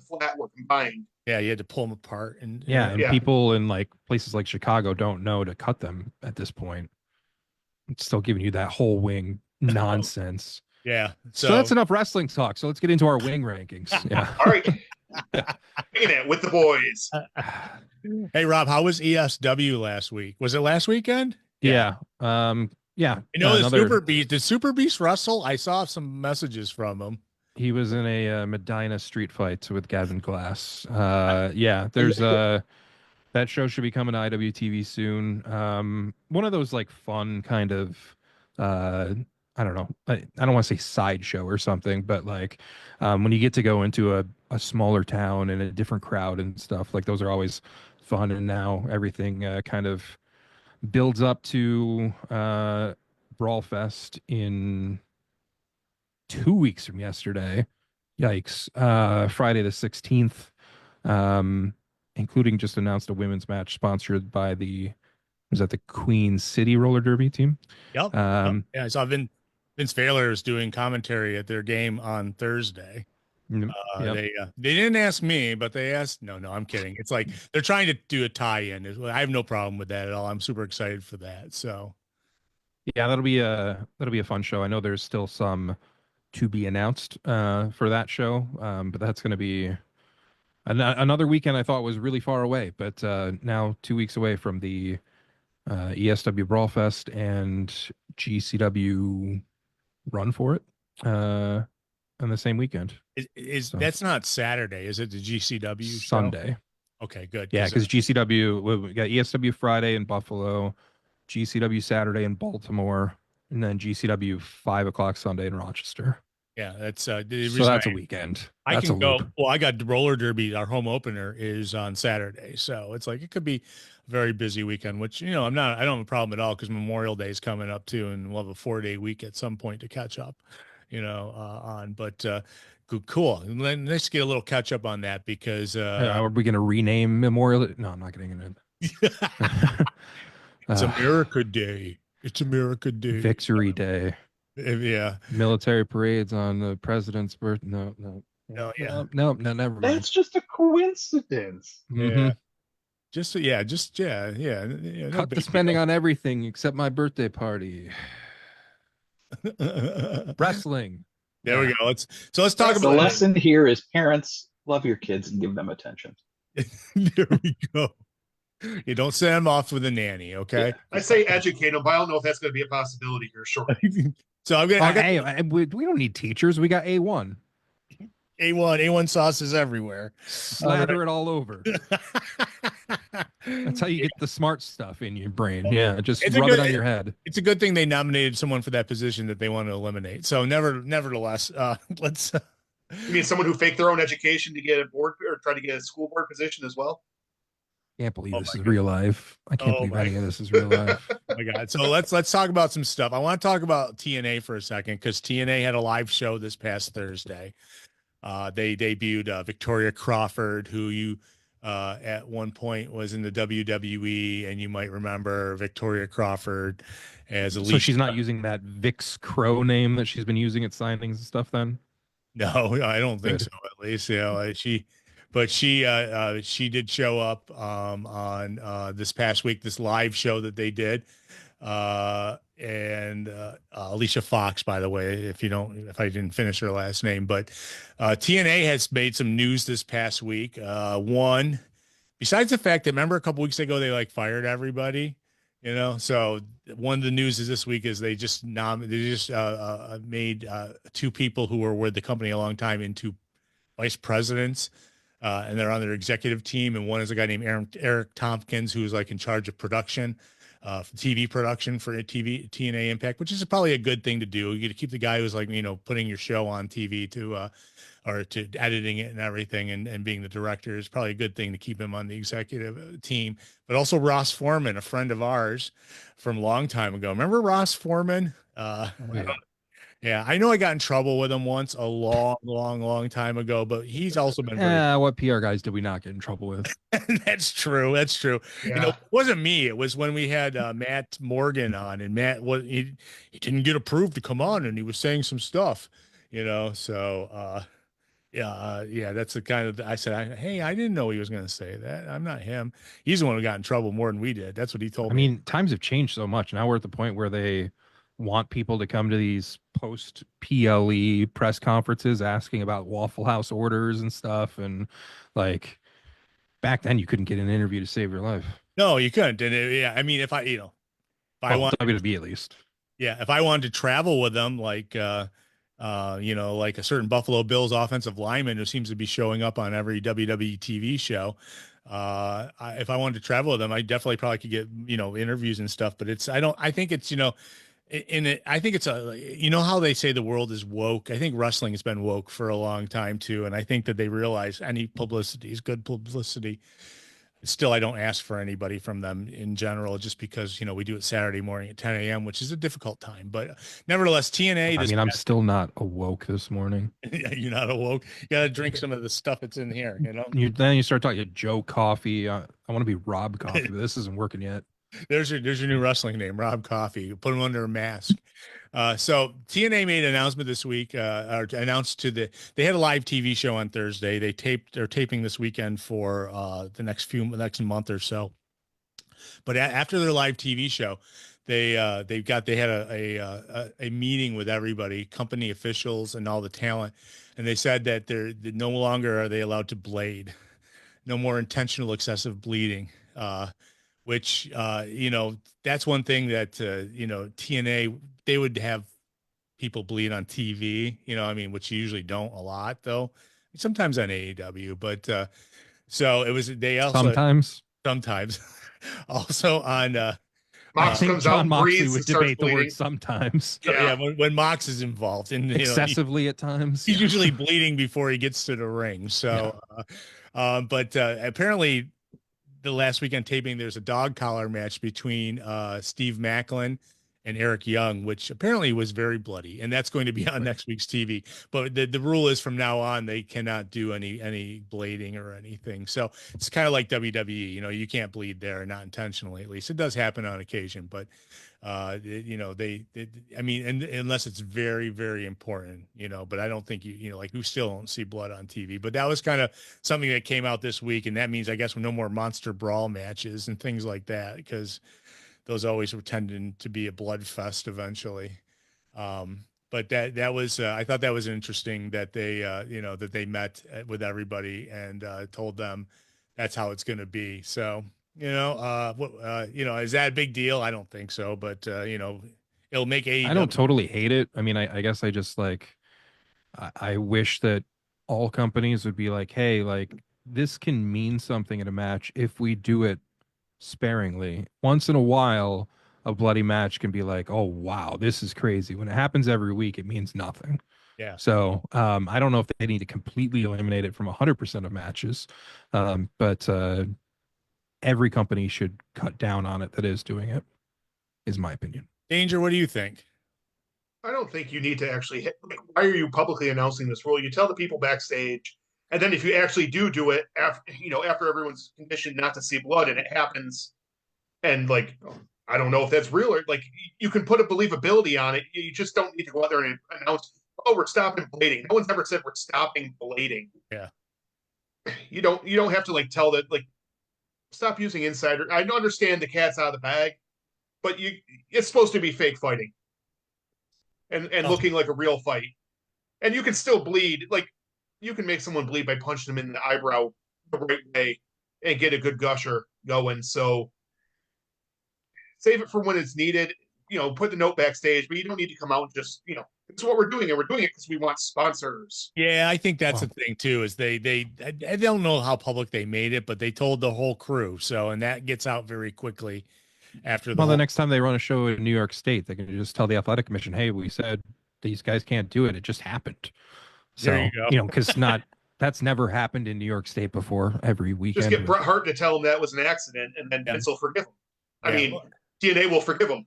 flat were combined. Yeah, you had to pull them apart, and people in like places like Chicago don't know to cut them at this point. It's still giving you that whole wing nonsense. Yeah. So that's enough wrestling talk. So let's get into our wing rankings. Yeah. All right. Hanging it with the boys. Hey Rob, how was ESW last week? Was it last weekend? Yeah. Yeah. The Super Beast. Did Super Beast wrestle? I saw some messages from him. He was in a Medina street fight with Gavin Glass. Yeah. There's that show should be coming to IWTV soon. One of those like fun kind of I don't know. I don't want to say sideshow or something, but like when you get to go into a smaller town and a different crowd and stuff, like those are always fun. And now everything kind of builds up to Brawl Fest in 2 weeks from yesterday. Yikes. Friday the 16th, including just announced a women's match sponsored by the Queen City Roller Derby team. Yep. Yeah, I saw Vince Failer is doing commentary at their game on Thursday. Yep. They didn't ask me, but they asked. No, I'm kidding. It's like they're trying to do a tie-in. I have no problem with that at all. I'm super excited for that. So, yeah, that'll be a fun show. I know there's still some to be announced for that show, but that's going to be another weekend I thought was really far away, but now 2 weeks away from the ESW Brawl Fest and GCW Run for It on the same weekend. That's not Saturday, is it? The GCW Sunday. Show? Okay, good. Yeah, because GCW, we got ESW Friday in Buffalo, GCW Saturday in Baltimore, and then GCW 5 o'clock Sunday in Rochester. Yeah, that's so that's a weekend. I can go. Well, I got roller derby. Our home opener is on Saturday, so it's like it could be a very busy weekend. Which I don't have a problem at all because Memorial Day is coming up too, and we'll have a 4-day week at some point to catch up. On. But cool. Let's get a little catch up on that because are we going to rename Memorial? No, I'm not getting into it. It's America Day. It's America Day. Victory Day. Yeah. Military parades on the president's birth. No, no, No, yeah. no, never mind. That's just a coincidence. Mhm. Yeah. No Cut the big spending deal. on everything except my birthday party. Wrestling. There we Yeah. go. Let's talk The about lesson here is parents love your kids and give them attention. there we go. You don't send them off with a nanny, okay? I say educate them, but I don't know if that's going to be a possibility here shortly. So Oh, hey, we don't need teachers. We got A1. A1 sauce is everywhere. Slather it all over. That's how you get the smart stuff in your brain. Yeah, just It's a rub good- it on your head. It's a good thing they nominated someone for that position that they want to eliminate. So nevertheless, let's. You mean someone who faked their own education to get a board or try to get a school board position as well? Can't believe Oh this my is real life. I can't Oh believe my- any of this is real life. Oh my God. So let's talk about some stuff. I want to talk about TNA for a second because TNA had a live show this past Thursday. They debuted Victoria Crawford, who you at one point was in the WWE, and you might remember Victoria Crawford as Alicia. So she's not using that Vix Crow name that she's been using at signings and stuff then? No, I don't think Good. so. At least, she did show up on this past week, this live show that they did. And Alicia Fox, by the way, if I didn't finish her last name, but TNA has made some news this past week. One, besides the fact that remember a couple weeks ago they like fired everybody, so one of the news is this week is they just made two people who were with the company a long time into vice presidents. And they're on their executive team. And one is a guy named Eric Tompkins, who's like in charge of production, TV production for TNA Impact, which is probably a good thing to do. You get to keep the guy who's like, putting your show on TV or to editing it and everything and being the director is probably a good thing to keep him on the executive team. But also Ross Foreman, a friend of ours from a long time ago. Remember Ross Foreman? Yeah, I know I got in trouble with him once a long time ago, but he's also been very What PR guys did we not get in trouble with? That's true. Yeah. It wasn't me. It was when we had Matt Morgan on, and Matt he didn't get approved to come on, and he was saying some stuff, So yeah, that's the kind of I said, hey, I didn't know he was going to say that. I'm not him. He's the one who got in trouble more than we did. That's what he told I me. mean, times have changed so much. Now we're at the point where they want people to come to these post PLE press conferences asking about Waffle House orders and stuff. And like back then, you couldn't get an interview to save your life. No, you couldn't. And yeah, I mean, if I want WWE at least. Yeah, if I wanted to travel with them, like like a certain Buffalo Bills offensive lineman who seems to be showing up on every WWE TV show, if I wanted to travel with them, I definitely probably could get interviews and stuff. But I think it's I think it's how they say the world is woke. I think wrestling has been woke for a long time too, and I think that they realize any publicity is good publicity. Still, I don't ask for anybody from them in general, just because we do it Saturday morning at 10 a.m., which is a difficult time. But nevertheless, TNA. I'm still not awoke this morning. You're not awoke. You got to drink some of the stuff that's in here. Then you start talking Joe Coffee. I want to be Rob Coffee, but this isn't working yet. There's your new wrestling name, Rob Coffee. Put him under a mask. So TNA made an announcement this week, or announced they had a live TV show on Thursday. They're taping this weekend for the next month or so. But after their live TV show, they had a meeting with everybody, company officials and all the talent. And they said that that no longer are they allowed to blade, no more intentional excessive bleeding, which, that's one thing that, TNA, they would have people bleed on TV, which you usually don't a lot though. Sometimes on AEW, but, so it was, they also sometimes also on, Mox comes out, John Moxley breathes, would and starts debate the bleeding. word sometimes. yeah, when Mox is involved and Excessively at times. he's usually bleeding before he gets to the ring. So, but apparently the last weekend taping, there's a dog collar match between Steve Macklin and Eric Young, which apparently was very bloody, and that's going to be on next week's TV. But the rule is from now on they cannot do any blading or anything. So it's kind of like WWE. You can't bleed there, not intentionally at least. It does happen on occasion, but I mean, and unless it's very, very important, but I don't think like we still don't see blood on TV. But that was kind of something that came out this week, and that means I guess no more monster brawl matches and things like that, because those always were tending to be a blood fest eventually. But that was I thought that was interesting that they that they met with everybody and told them that's how it's going to be. So is that a big deal? I don't think so, but it'll make AEW. I don't totally hate it. I mean, I guess I just like I wish that all companies would be like, hey, like this can mean something in a match if we do it sparingly. Once in a while, a bloody match can be like, oh wow, this is crazy. When it happens every week, it means nothing. Yeah. So I don't know if they need to completely eliminate it from 100% of matches, but every company should cut down on it that is doing it, is my opinion. Danger, what do you think? I don't think you need to actually like, why are you publicly announcing this rule? You tell the people backstage, and then if you actually do it after everyone's conditioned not to see blood and it happens, and like I don't know if that's real or like you can put a believability on it. You just don't need to go out there and announce, oh, we're stopping blading. No one's ever said we're stopping blading. Yeah. You don't have to like tell that like stop using insider. I understand the cat's out of the bag, but it's supposed to be fake fighting. And looking like a real fight. And you can still bleed. Like, you can make someone bleed by punching them in the eyebrow the right way and get a good gusher going. So save it for when it's needed. Put the note backstage, but you don't need to come out and just, it's what we're doing, and we're doing it because we want sponsors. Yeah, I think that's the thing too, is I don't know how public they made it, but they told the whole crew. So, and that gets out very quickly after the next time they run a show in New York State, they can just tell the athletic commission, hey, we said these guys can't do it. It just happened. So, there you go. Because that's never happened in New York State before every weekend. Just get Bret Hart to tell him that was an accident, and then Vince will forgive him. I mean, TNA will forgive him.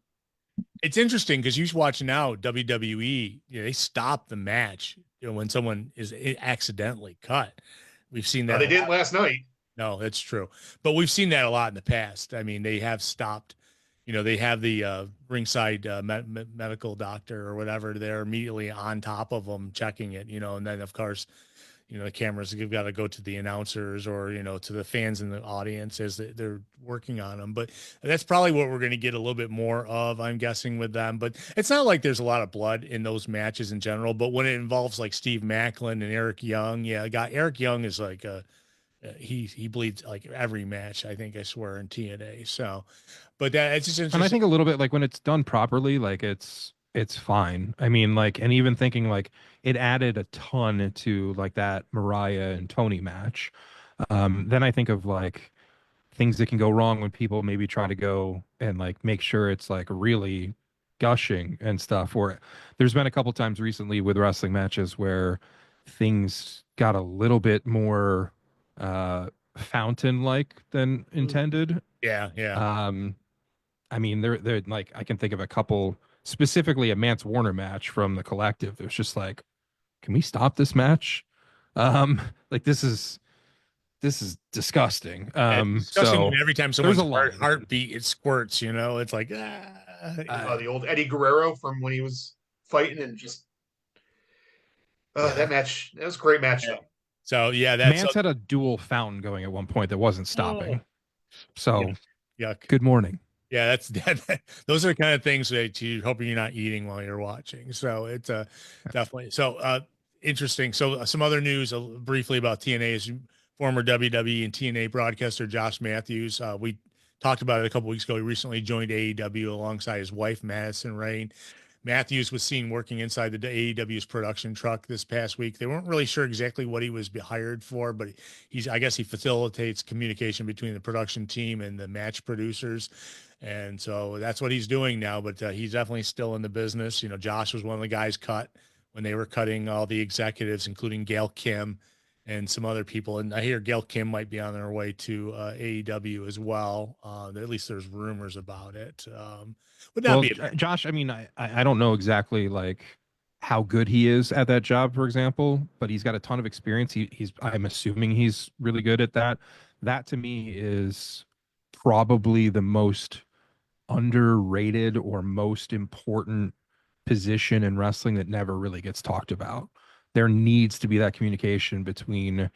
It's interesting because you watch now WWE, they stop the match when someone is accidentally cut. We've seen that. They didn't last night. No, that's true. But we've seen that a lot in the past. I mean, they have stopped, they have the ringside medical doctor or whatever. They're immediately on top of them checking it, and then of course, the cameras have got to go to the announcers or, to the fans in the audience as they're working on them. But that's probably what we're going to get a little bit more of, I'm guessing, with them. But it's not like there's a lot of blood in those matches in general. But when it involves like Steve Macklin and Eric Young, Eric Young is like he bleeds like every match, I swear, in TNA. So, but it's just interesting. And I think a little bit like when it's done properly, like it's fine. I mean, like, and even thinking like it added a ton to like that Mariah and Tony match. Then I think of like things that can go wrong when people maybe try to go and like make sure it's like really gushing and stuff. Or there's been a couple times recently with wrestling matches where things got a little bit more fountain like than intended. Yeah. I mean, they're like, I can think of a couple, specifically a Mance Warner match from the Collective. It was just like, can we stop this match? Like this is disgusting. Disgusting when every time someone's a heartbeat, it squirts, it's like, the old Eddie Guerrero from when he was fighting and just, that match, that was a great match. Yeah. So Mance had a dual fountain going at one point that wasn't stopping. So yuck. Good morning. Yeah, those are the kind of things that you're hoping you're not eating while you're watching. So it's definitely interesting. So some other news briefly about TNA is former WWE and TNA broadcaster Josh Matthews. We talked about it a couple weeks ago. He recently joined AEW alongside his wife, Madison Rayne. Matthews was seen working inside the AEW's production truck this past week. They weren't really sure exactly what he was hired for, but I guess he facilitates communication between the production team and the match producers. And so that's what he's doing now, but he's definitely still in the business. Josh was one of the guys cut when they were cutting all the executives, including Gail Kim and some other people. And I hear Gail Kim might be on their way to AEW as well. At least there's rumors about it. Would not Well, be Josh, I mean, I don't know exactly like how good he is at that job, for example, but he's got a ton of experience. He's I'm assuming he's really good at that. That to me is probably the most underrated or most important position in wrestling that never really gets talked about. There needs to be that communication between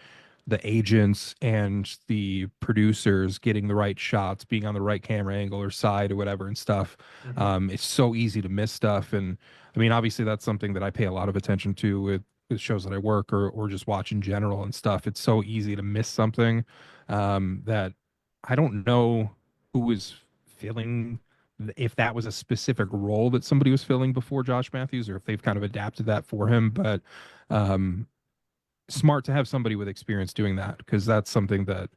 the agents and the producers getting the right shots, being on the right camera angle or side or whatever and stuff. It's so easy to miss stuff. And I mean, obviously that's something that I pay a lot of attention to with shows that I work or just watch in general and stuff. It's so easy to miss something that I don't know who was filling if that was a specific role that somebody was filling before Josh Matthews or if they've kind of adapted that for him. But um, smart to have somebody with experience doing that because that's something that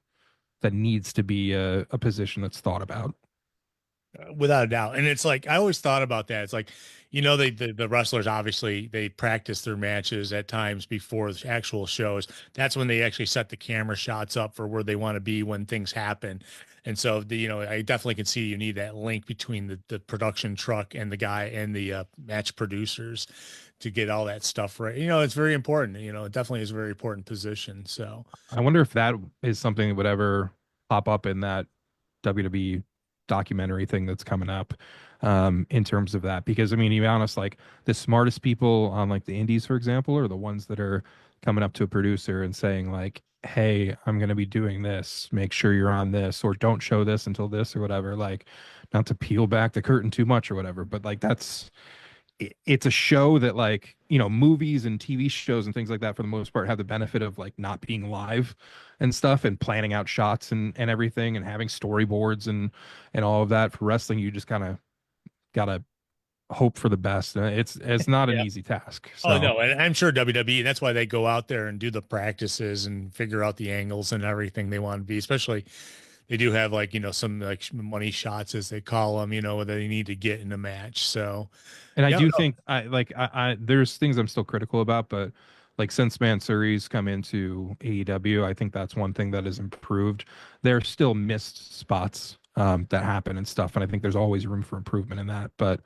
needs to be a position that's thought about. without a doubt. And it's like I always thought about that. It's like, you know, the wrestlers obviously they practice their matches at times before the actual shows. That's when they actually set the camera shots up for where they want to be when things happen. And so you know, I definitely can see you need that link between the production truck and the guy and the match producers to get all that stuff right. You know, it's very important. You know, it definitely is a very important position. So I wonder if that is something that would ever pop up in that WWE documentary thing that's coming up in terms of that. Because I mean, to be honest, like the smartest people on like the indies, for example, are the ones that are coming up to a producer and saying like, hey, I'm going to be doing this. Make sure you're on this or don't show this until this or whatever. Like not to peel back the curtain too much or whatever, but like it's a show that like movies and TV shows and things like that for the most part have the benefit of like not being live and stuff and planning out shots and everything and having storyboards and all of that. For wrestling, you just kind of gotta hope for the best. It's not an yeah. easy task. Oh So no, and I'm sure WWE, that's why they go out there and do the practices and figure out the angles and everything they want to be, especially they do have like, some like money shots as they call them, that they need to get in a match. So and I yeah, do no, think I there's things I'm still critical about, but like since Mansuri's come into AEW, I think that's one thing that has improved. There are still missed spots that happen and stuff, and I think there's always room for improvement in that. But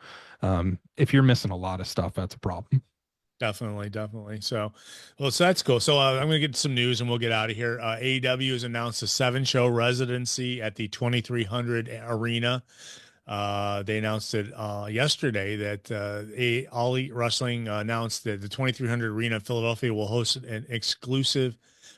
if you're missing a lot of stuff, that's a problem. definitely. So, well, so that's cool. So I'm going to get some news and we'll get out of here. AEW has announced a 7-show residency at the 2300 Arena. They announced it yesterday that All Elite Wrestling announced that the 2300 Arena in Philadelphia will host an exclusive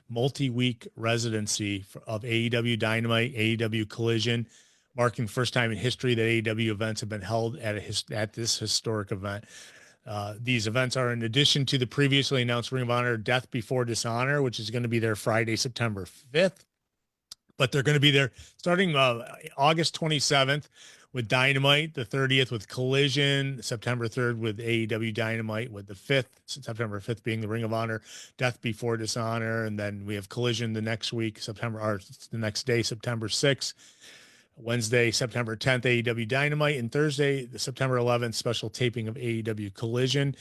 multi-week residency of AEW Dynamite, AEW Collision, marking the first time in history that AEW events have been held at this historic event. These events are in addition to the previously announced Ring of Honor Death Before Dishonor, which is going to be there Friday, September 5th. But they're going to be there starting August 27th with Dynamite, the 30th with Collision, September 3rd with AEW Dynamite, with the 5th, September 5th being the Ring of Honor Death Before Dishonor. And then we have Collision the next week, the next day, September 6th. Wednesday, September 10th, AEW Dynamite, and Thursday, the September 11th, special taping of AEW Collision.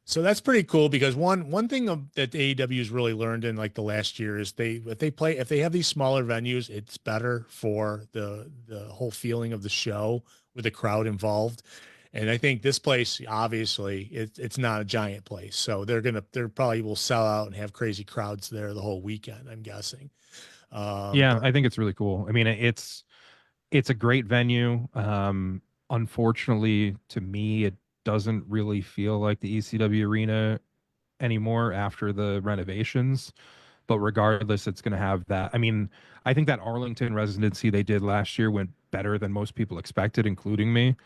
So that's pretty cool because one thing that AEW has really learned in like the last year is if they have these smaller venues, it's better for the whole feeling of the show with the crowd involved. And I think this place, obviously, it's not a giant place, so they're probably will sell out and have crazy crowds there the whole weekend, I'm guessing. Yeah, I think it's really cool. I mean, it's a great venue. Unfortunately, to me, it doesn't really feel like the ECW arena anymore after the renovations. But regardless, it's going to have that. I mean, I think that Arlington residency they did last year went better than most people expected, including me.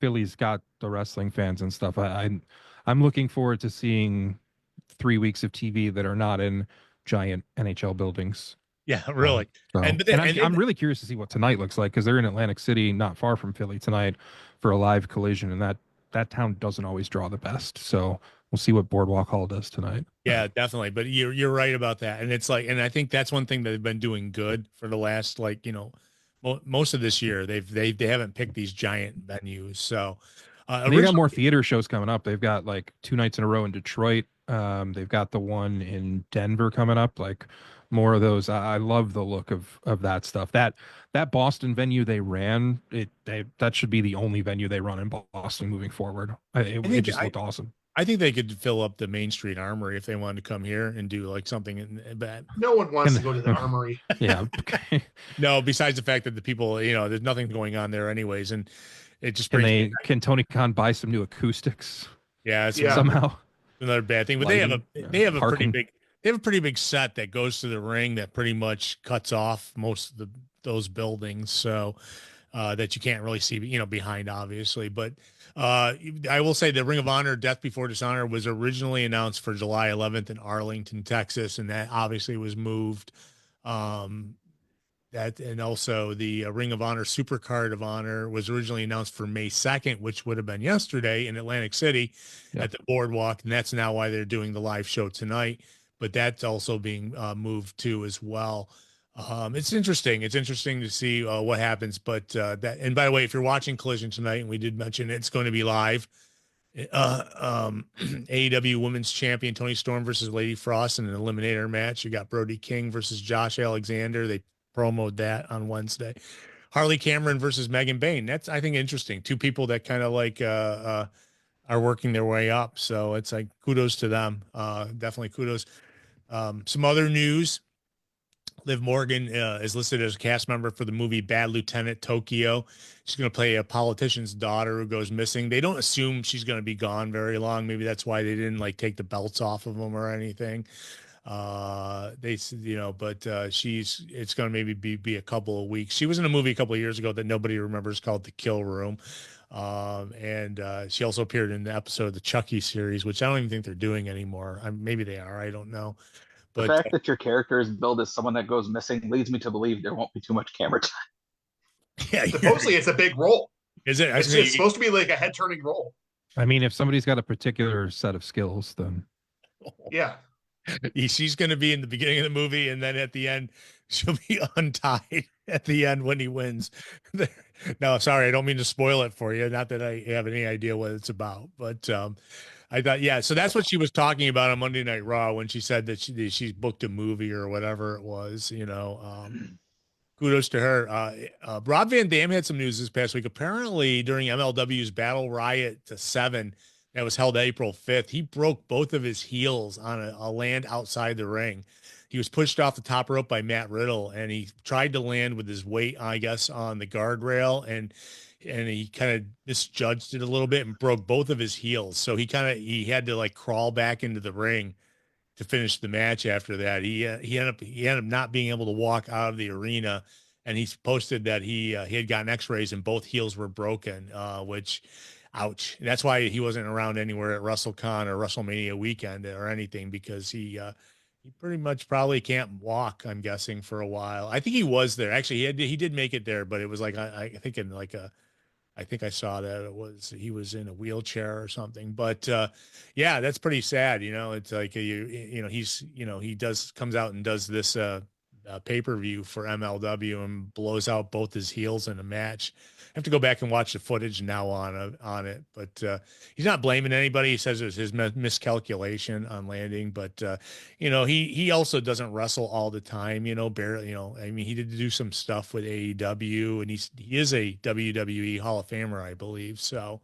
Philly's got the wrestling fans and stuff. I'm looking forward to seeing 3 weeks of TV that are not in giant NHL buildings. Yeah, really. I'm really curious to see what tonight looks like because they're in Atlantic City, not far from Philly tonight, for a live Collision, and that town doesn't always draw the best. So we'll see what Boardwalk Hall does tonight. Yeah, definitely. But you're right about that, and it's like, and I think that's one thing that they've been doing good for the last most of this year. They haven't picked these giant venues, so they got more theater shows coming up. They've got like 2 nights in a row in Detroit They've got the one in Denver coming up. Like more of those. I love the look of that stuff. That Boston venue they ran that should be the only venue they run in Boston moving forward. It just looked awesome. I think they could fill up the Main Street Armory if they wanted to come here and do like something in that. No one wants And- to go to the armory. Yeah. No, besides the fact that the people, there's nothing going on there anyways, and it just brings me Can Tony Khan buy some new acoustics yeah, it's Yeah. somehow? another bad thing. But Lighting, they have a parking. pretty big set that goes to the ring that pretty much cuts off most of those buildings, so that you can't really see, behind obviously. But I will say the Ring of Honor Death Before Dishonor was originally announced for July 11th in Arlington, Texas, and that obviously was moved. That and also the Ring of Honor Supercard of Honor was originally announced for May 2nd, which would have been yesterday in Atlantic City Yeah. at the Boardwalk, and that's now why they're doing the live show tonight. But that's also being moved too as well. It's interesting. It's interesting to see what happens. But that, and by the way, if you're watching Collision tonight, and we did mention it's going to be live. AEW Women's Champion Tony Storm versus Lady Frost in an eliminator match. You got Brody King versus Josh Alexander. They promoted that on Wednesday. Harley Cameron versus Megan Bain. That's, I think, interesting. Two people that kind of like are working their way up. So it's like kudos to them. Definitely kudos. Some other news. Liv Morgan is listed as a cast member for the movie Bad Lieutenant Tokyo. She's going to play a politician's daughter who goes missing. They don't assume she's going to be gone very long. Maybe that's why they didn't like take the belts off of them or anything. But it's going to maybe be a couple of weeks. She was in a movie a couple of years ago that nobody remembers called The Kill Room. And she also appeared in the episode of the Chucky series, which I don't even think they're doing anymore. Maybe they are. I don't know. The But fact that your character is billed as someone that goes missing leads me to believe there won't be too much camera time. yeah, Supposedly, it's a big role. is it? It's supposed to be like a head turning role. I mean, if somebody's got a particular set of skills, then Yeah. She's going to be in the beginning of the movie, and then at the end, she'll be untied at the end when he wins. No, sorry, I don't mean to spoil it for you. Not that I have any idea what it's about, but I thought, yeah. So that's what she was talking about on Monday Night Raw when she said that she's booked a movie or whatever it was. Kudos to her. Rob Van Dam had some news this past week. Apparently, during MLW's Battle Riot 7 that was held April 5th, he broke both of his heels on a land outside the ring. He was pushed off the top rope by Matt Riddle, and he tried to land with his weight, I guess, on the guardrail, and he kind of misjudged it a little bit and broke both of his heels. So he had to like crawl back into the ring to finish the match after that. He ended up not being able to walk out of the arena, and he's posted that he had gotten x-rays and both heels were broken, which ouch. That's why he wasn't around anywhere at WrestleCon or WrestleMania weekend or anything, because he pretty much probably can't walk, I'm guessing, for a while. I think he was there. Actually, he did make it there, but it was like I think in like I think I saw that he was in a wheelchair or something. But yeah, that's pretty sad. It's like he comes out and does this pay-per-view for MLW and blows out both his heels in a match. I have to go back and watch the footage now on it, but he's not blaming anybody. He says it was his miscalculation on landing, but he also doesn't wrestle all the time, barely, I mean, he did do some stuff with AEW, and he is a WWE Hall of Famer, I believe. So,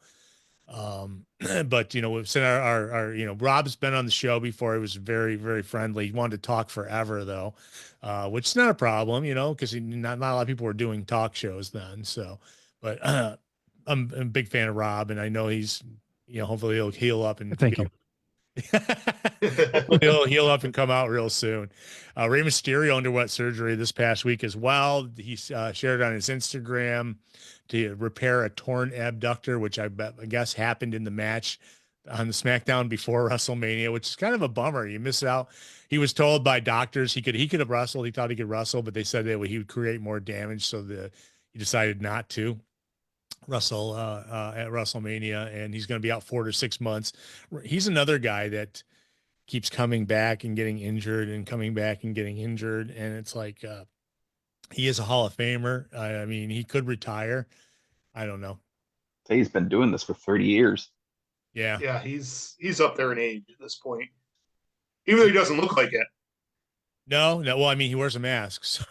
but we've seen our Rob's been on the show before. He was very, very friendly. He wanted to talk forever though, which is not a problem, because not a lot of people were doing talk shows then. So, but I'm a big fan of Rob, and I know he's, hopefully he'll heal up and thank you. he'll heal up and come out real soon. Rey Mysterio underwent surgery this past week as well. He shared on his Instagram to repair a torn abductor, which I guess happened in the match on the SmackDown before WrestleMania, which is kind of a bummer. You miss out. He was told by doctors he could have wrestled. He thought he could wrestle, but they said that he would create more damage, so he decided not to wrestle at WrestleMania, and he's going to be out 4 to 6 months. He's another guy that keeps coming back and getting injured and coming back and getting injured, and it's like he is a Hall of Famer. I mean, he could retire. I don't know. He's been doing this for 30 years. Yeah. Yeah, he's up there in age at this point. even though he doesn't look like it. No, no. Well, I mean, he wears a mask, so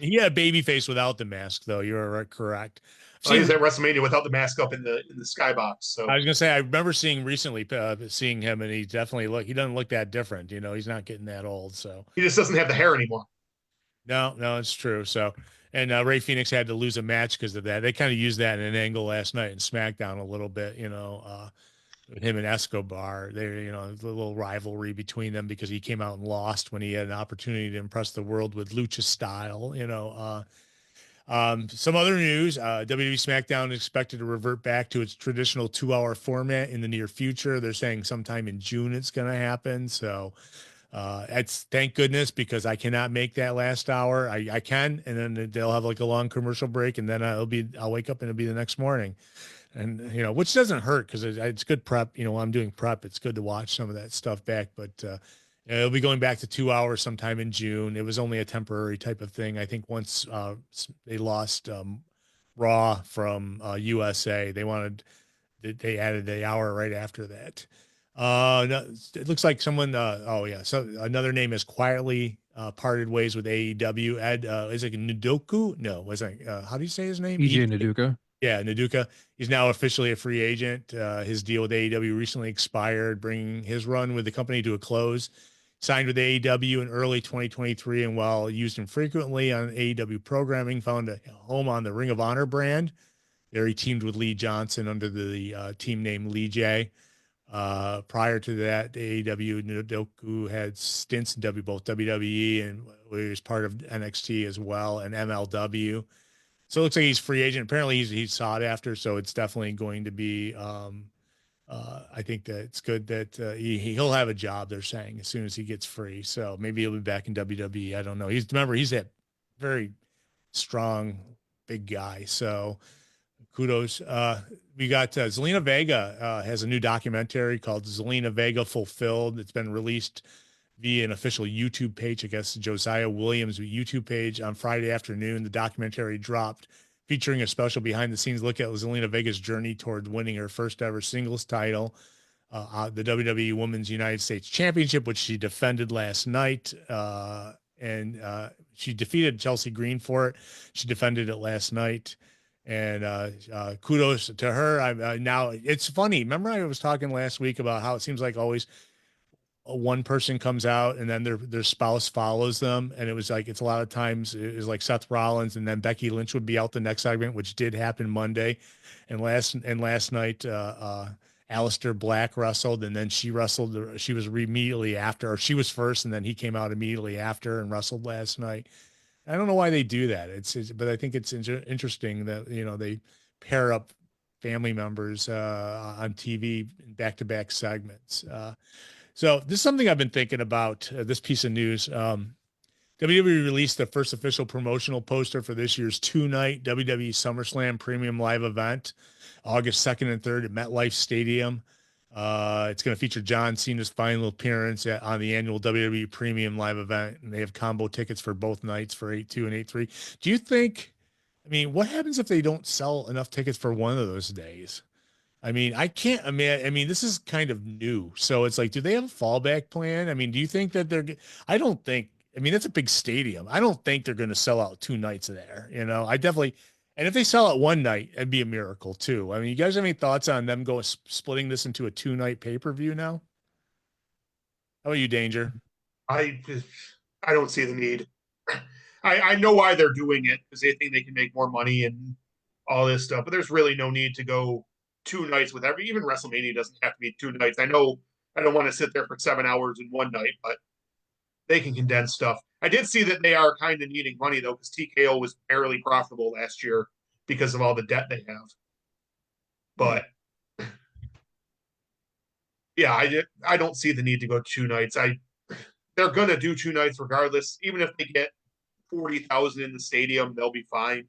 he had a baby face without the mask, though. You're correct. I've He was seen, at WrestleMania without the mask up in the skybox. So I was gonna say, I remember seeing recently, seeing him, and he definitely look. He doesn't look that different. You know, he's not getting that old. So he just doesn't have the hair anymore. no, no, it's true. So, and Ray Phoenix had to lose a match because of that. They kind of used that in an angle last night in SmackDown a little bit. You know, with him and Escobar, they, you know, the little rivalry between them because he came out and lost when he had an opportunity to impress the world with lucha style. You know, some other news: WWE SmackDown is expected to revert back to its traditional 2-hour format in the near future. They're saying sometime in June it's going to happen. So it's thank goodness, because I cannot make that last hour. I can, and then they'll have like a long commercial break, and then I'll wake up and it'll be the next morning. And you know, which doesn't hurt because it's good prep. You know, while I'm doing prep, it's good to watch some of that stuff back. But it'll be going back to 2 hours sometime in June. It was only a temporary type of thing. I think once they lost Raw from USA, they added the hour right after that. No, it looks like someone. Oh yeah, so another name is quietly parted ways with AEW. Ed, is it Ndoku? No, was it? How do you say his name? EJ Naduka. Yeah, Naduka. He's now officially a free agent. His deal with AEW recently expired, bringing his run with the company to a close. Signed with AEW in early 2023, and while used infrequently on AEW programming, found a home on the Ring of Honor brand. There he teamed with Lee Johnson under the team name Lee J. Prior to that, AEW Nadoku had stints in both WWE and he was part of NXT as well, and MLW. So it looks like he's free agent. Apparently he's sought after. So it's definitely going to be, I think that it's good that he'll have a job, they're saying, as soon as he gets free. So maybe he'll be back in WWE. I don't know. He's that very strong, big guy. So kudos. We got Zelina Vega has a new documentary called Zelina Vega Fulfilled. It's been released via an official YouTube page, I guess, Josiah Williams' YouTube page on Friday afternoon. The documentary dropped, featuring a special behind-the-scenes look at Zelina Vega's journey toward winning her first ever singles title, the WWE Women's United States Championship, which she defended last night. And she defeated Chelsea Green for it. She defended it last night. And kudos to her. Now, it's funny. Remember I was talking last week about how it seems like always one person comes out and then their spouse follows them, and it was like it's a lot of times it was like Seth Rollins and then Becky Lynch would be out the next segment, which did happen Monday, and last night Aleister Black wrestled, and then she wrestled. She was immediately after, or she was first, and then he came out immediately after and wrestled last night. I don't know why they do that. But I think it's interesting that, you know, they pair up family members on TV in back-to-back segments. So this is something I've been thinking about, this piece of news. WWE released the first official promotional poster for this year's two-night WWE SummerSlam Premium Live event, August 2nd and 3rd at MetLife Stadium. It's going to feature John Cena's final appearance on the annual WWE Premium Live event, and they have combo tickets for both nights for 8-2 and 8-3. Do you think, I mean, what happens if they don't sell enough tickets for one of those days? I mean, I can't imagine. I mean, this is kind of new. So it's like, do they have a fallback plan? I mean, do you think that I don't think, I mean, it's a big stadium. I don't think they're going to sell out 2 nights there. You know, I definitely, and if they sell out one night, it'd be a miracle too. I mean, you guys have any thoughts on them splitting this into a 2-night pay-per-view now? How about you, Danger? I don't see the need. I know why they're doing it, because they think they can make more money and all this stuff, but there's really no need to go 2 nights with even WrestleMania doesn't have to be 2 nights. I know I don't want to sit there for 7 hours in one night, but they can condense stuff. I did see that they are kind of needing money though, because TKO was barely profitable last year because of all the debt they have. But yeah, I don't see the need to go 2 nights. They're gonna do 2 nights regardless. Even if they get 40,000 in the stadium, they'll be fine.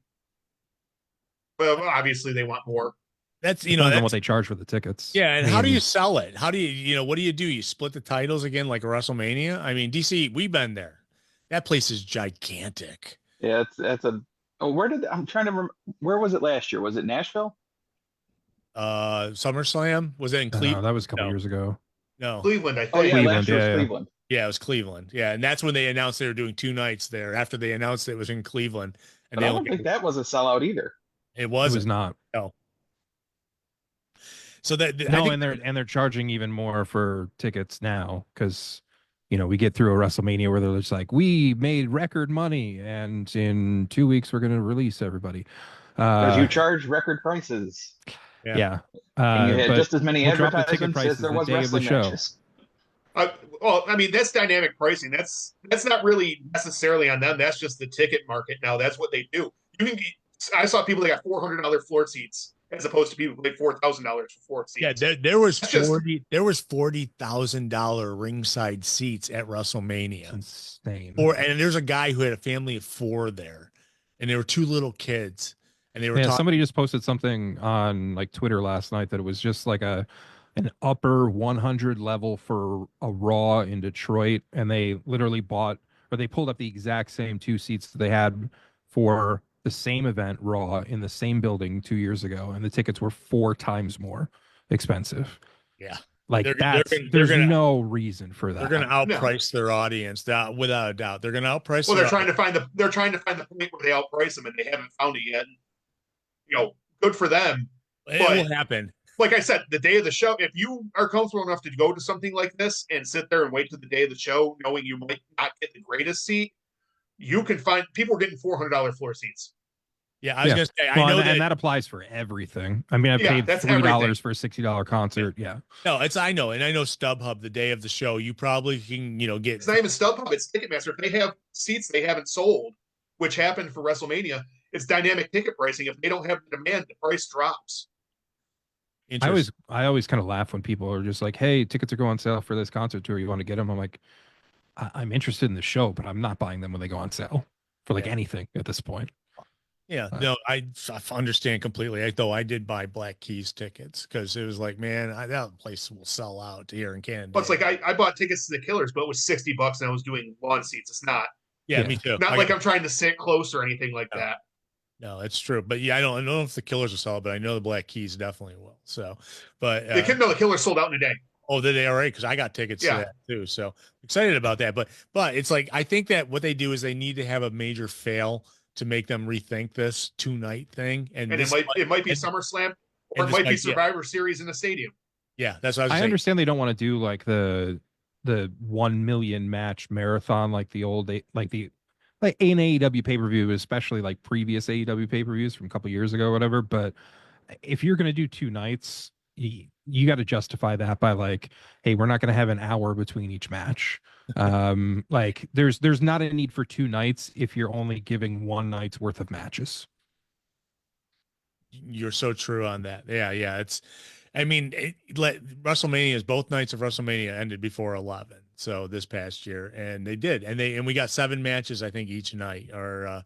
But obviously they want more. That's, you Depends know, on what they charge for the tickets. yeah. And I how do mean, you sell it? How do you know, what do? You split the titles again, like a WrestleMania? I mean, DC, we've been there. That place is gigantic. Yeah, that's a. Oh, I'm trying to remember. Where was it last year? Was it Nashville? SummerSlam, was it in Cleveland? that was a couple No. years ago. No. Cleveland, I think. Oh yeah, Cleveland, last year was yeah. Cleveland. Yeah, it was Cleveland. Yeah, and that's when they announced they were doing 2 nights there. After they announced it was in Cleveland, and But they I only don't think that was a sellout either. it It wasn't. was not. No. So that I No, think and they're charging even more for tickets now because we get through a WrestleMania where they're just like, we made record money, and in 2 weeks we're gonna release everybody. Because you charge record prices. Yeah. And you had But just as many we'll drop the ticket advertisements as prices there the was day of the wrestling show. matches. Well, I mean, that's dynamic pricing. That's not really necessarily on them. That's just the ticket market now. That's what they do. I saw people that got $400 floor seats as opposed to people who paid $4,000 for floor seats. yeah, there was That's just- $40,000 ringside seats at WrestleMania. It's insane. And there's a guy who had a family of 4 there, and there were 2 little kids, and they were Yeah, talking. somebody just posted something on like Twitter last night that it was just like an upper 100 level for a Raw in Detroit, and they literally they pulled up the exact same 2 seats that they had for the same event Raw in the same building 2 years ago, and the tickets were 4 times more expensive. Yeah. Like They're there's gonna- no reason for that. They're going to outprice their audience, without a doubt. They're going to outprice. Well, their they're trying to find the point where they outprice them, and they haven't found it yet. Good for them. It will happen. Like I said, the day of the show, if you are comfortable enough to go to something like this and sit there and wait to the day of the show, knowing you might not get the greatest seat, you can find people are getting $400 floor seats. Yeah, I was going to say, Well, I know and that applies for everything. I mean, I Yeah, paid that's $3 everything. for a $60 concert. Yeah. No, I know StubHub the day of the show. You probably can, get. It's not even StubHub; it's Ticketmaster. If they have seats they haven't sold, which happened for WrestleMania, it's dynamic ticket pricing. If they don't have the demand, the price drops. I always kind of laugh when people are just like, "Hey, tickets are going on sale for this concert tour. You want to get them?" I'm like, I'm interested in the show, but I'm not buying them when they go on sale for like anything at this point. Yeah, no, I understand completely. I did buy Black Keys tickets because it was like, man, that place will sell out here in Canada. Well, it's like I bought tickets to the Killers, but it was $60, and I was doing lawn seats. It's not me too. not like I'm trying to sit close or anything like that. No, it's true. But yeah, I don't know if the Killers will sell, but I know the Black Keys definitely will. So, but The Killers sold out in a day. oh, did they already? Because I got tickets to that too. So excited about that. But it's like I think that what they do is they need to have a major fail to make them rethink this 2-night thing. And it might be SummerSlam, or it might be Survivor Series in a stadium. Yeah, that's what I was saying. I understand they don't want to do like the 1 million match marathon like the old like an AEW pay-per-view, especially like previous AEW pay-per-views from a couple years ago or whatever. But if you're going to do 2 nights, you got to justify that by like, hey, we're not going to have an hour between each match. Like there's not a need for 2 nights if you're only giving 1 night's worth of matches. You're so true on that. Yeah. It's, I mean, both nights of WrestleMania ended before 11. So this past year, and they did, and we got 7 matches, I think, each night. And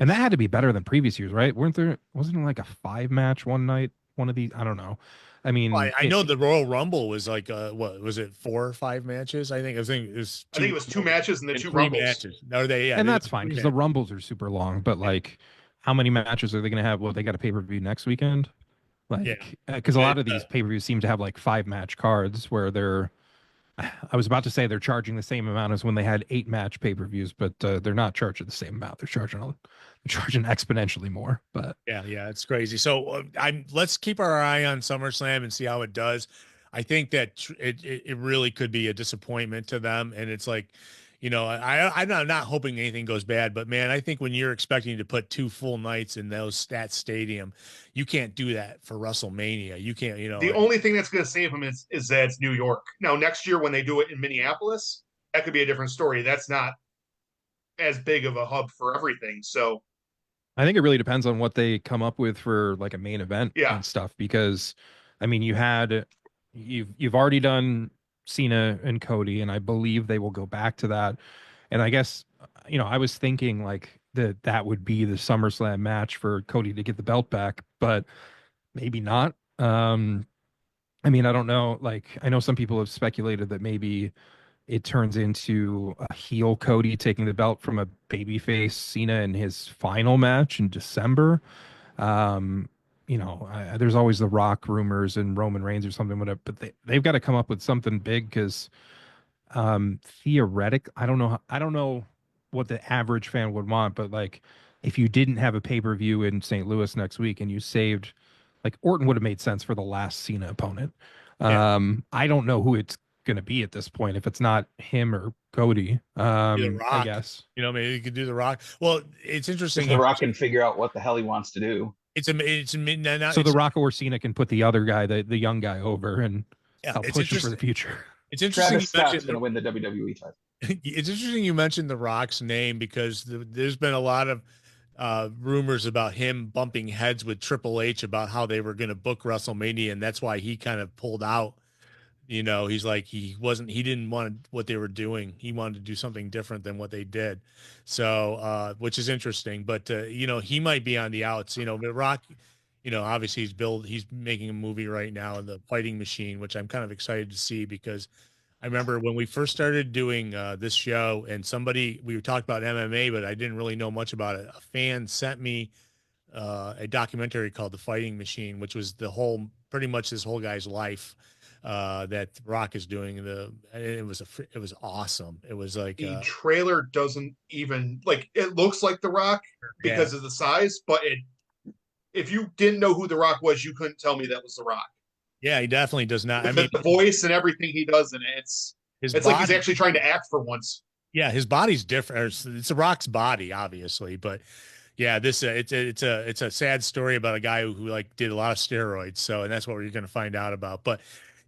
that had to be better than previous years, right? Wasn't it like a 5-match one night? One of these, I don't know. I mean, I know the Royal Rumble was like, what was it, 4 or 5 matches? I think it was 2 matches and the 2 3 Rumbles. matches. No, and that's fine because the Rumbles are super long. But like, how many matches are they going to have? Well, they got a pay-per-view next weekend. Like, because a lot of these pay-per-views seem to have like 5-match cards where I was about to say they're charging the same amount as when they had 8-match pay-per-views, but they're not charging the same amount. They're charging exponentially more. But yeah, it's crazy. So let's keep our eye on SummerSlam and see how it does. I think that it really could be a disappointment to them, and it's like, I'm not hoping anything goes bad, but man, I think when you're expecting to put 2 full nights in that stadium, you can't do that for WrestleMania. You can't, The only thing that's going to save them is that it's New York. Now, next year when they do it in Minneapolis, that could be a different story. That's not as big of a hub for everything. So I think it really depends on what they come up with for like a main event and stuff. Because, I mean, you've already done Cena and Cody, and I believe they will go back to that. And I guess, I was thinking like that would be the SummerSlam match for Cody to get the belt back, but maybe not. I mean, I don't know. Like, I know some people have speculated that maybe it turns into a heel Cody taking the belt from a babyface Cena in his final match in December. there's always the Rock rumors and Roman Reigns or something, whatever. But they've got to come up with something big because theoretic. I don't know. I don't know what the average fan would want, but like if you didn't have a pay-per-view in St. Louis next week and you saved, like Orton would have made sense for the last Cena opponent. Yeah. I don't know who it's going to be at this point if it's not him or Cody. I Rock. guess. Maybe you could do the Rock. Well, it's interesting. If The Rock can figure out what the hell he wants to do. So the Rock or Cena can put the other guy, the young guy, over and help push him for the future. It's interesting. Travis Scott's going to win the WWE title. It's interesting you mentioned The Rock's name because there's been a lot of rumors about him bumping heads with Triple H about how they were going to book WrestleMania, and that's why he kind of pulled out. He's like he didn't want what they were doing. He wanted to do something different than what they did. So, which is interesting, but he might be on the outs. But Rock, obviously he's making a movie right now in The Fighting Machine, which I'm kind of excited to see because I remember when we first started doing this show and we talked about MMA, but I didn't really know much about it. A fan sent me a documentary called The Fighting Machine, which was pretty much this whole guy's life that Rock is doing. It was awesome. It was like the trailer doesn't even it looks like The Rock because of the size, but if you didn't know who The Rock was, you couldn't tell me that was The Rock. Yeah, he definitely does not. The voice and everything he does in it, it's like he's actually trying to act for once. Yeah, his body's different. It's The Rock's body, obviously, but yeah, this it's a sad story about a guy who like did a lot of steroids. So, and that's what we're going to find out about. But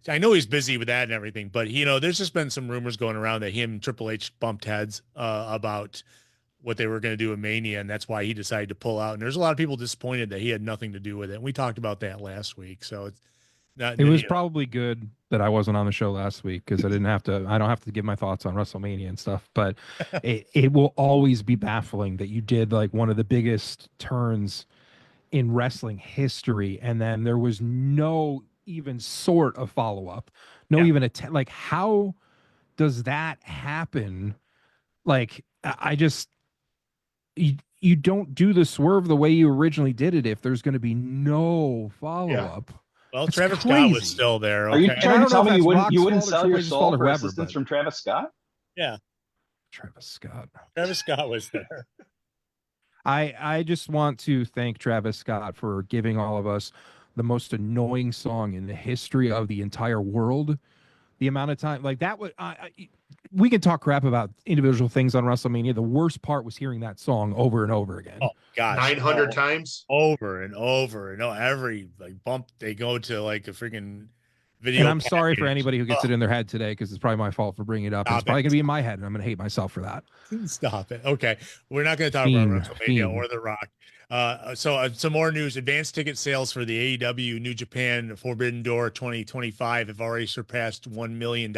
I know he's busy with that and everything. But there's just been some rumors going around that him and Triple H bumped heads about what they were going to do in Mania, and that's why he decided to pull out. And there's a lot of people disappointed that he had nothing to do with it. And we talked about that last week. So it was probably good that I wasn't on the show last week because I don't have to give my thoughts on WrestleMania and stuff, but it will always be baffling that you did like one of the biggest turns in wrestling history. And then there was no even sort of follow-up, even attempt. Like, how does that happen? Like, you don't do the swerve the way you originally did it if there's going to be no follow-up. Yeah. Well, Travis Scott was still there. Okay? Are you trying to tell me you wouldn't fault or sell your Triple H's soul fault or for whoever, assistance but- from Travis Scott? Yeah, Travis Scott. Travis Scott was there. I just want to thank Travis Scott for giving all of us the most annoying song in the history of the entire world. The amount of time like that we can talk crap about individual things on WrestleMania. The worst part was hearing that song over and over again. Oh gosh, 900 times over and over and every bump they go to like a freaking video. And I'm sorry for anybody who gets it in their head today because it's probably my fault for bringing it up. It's probably gonna be in my head and I'm gonna hate myself for that. Stop it. Okay, we're not going to talk about WrestleMania or The Rock. So some more news. Advanced ticket sales for the AEW New Japan Forbidden Door 2025 have already surpassed $1 million.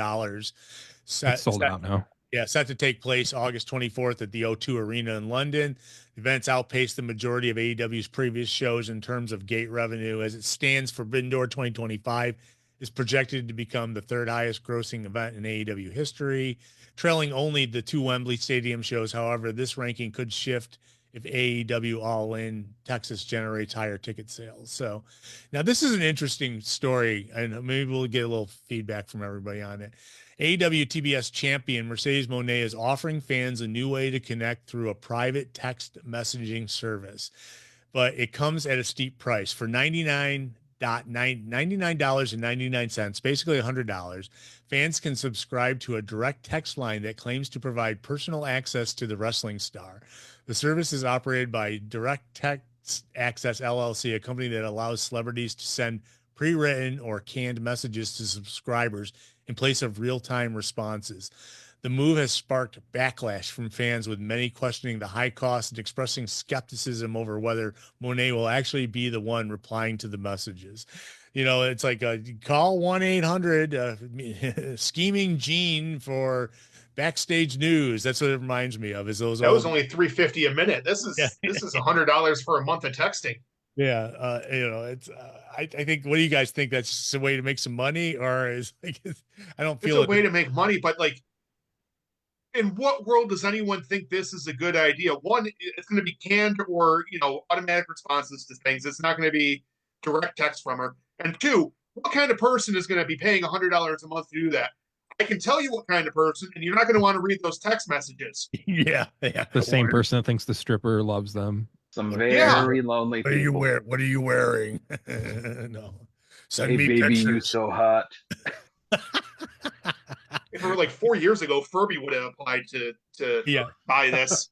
It's sold out now. Yeah, set to take place August 24th at the O2 Arena in London. Events outpaced the majority of AEW's previous shows in terms of gate revenue. As it stands, Forbidden Door 2025 is projected to become the third highest grossing event in AEW history, trailing only the two Wembley Stadium shows. However, this ranking could shift if AEW All In Texas generates higher ticket sales. So now this is an interesting story, and maybe we'll get a little feedback from everybody on it. AEW TBS champion Mercedes Moné is offering fans a new way to connect through a private text messaging service, but it comes at a steep price. For $99.99, basically $100, fans can subscribe to a direct text line that claims to provide personal access to the wrestling star. The service is operated by Direct Text Access LLC, a company that allows celebrities to send pre-written or canned messages to subscribers in place of real-time responses. The move has sparked backlash from fans, with many questioning the high cost and expressing skepticism over whether Moné will actually be the one replying to the messages. It's like call 1-800 scheming Gene for backstage news. That's what it reminds me of. Was only $3.50 a minute. This is $100 for a month of texting. Yeah, it's. I think. What do you guys think? That's just a way to make some money, or is I don't feel it's a way to make money, but like, in what world does anyone think this is a good idea? One, it's going to be canned or automatic responses to things. It's not going to be direct text from her. And two, what kind of person is going to be paying $100 a month to do that? I can tell you what kind of person, and you're not going to want to read those text messages. Yeah. The same person that thinks the stripper loves them. Some Yeah. very lonely What are you people. What are you wearing? No. Send Hey me baby, you pictures. so hot. If it were like 4 years ago, Furby would have applied to Yeah. buy this.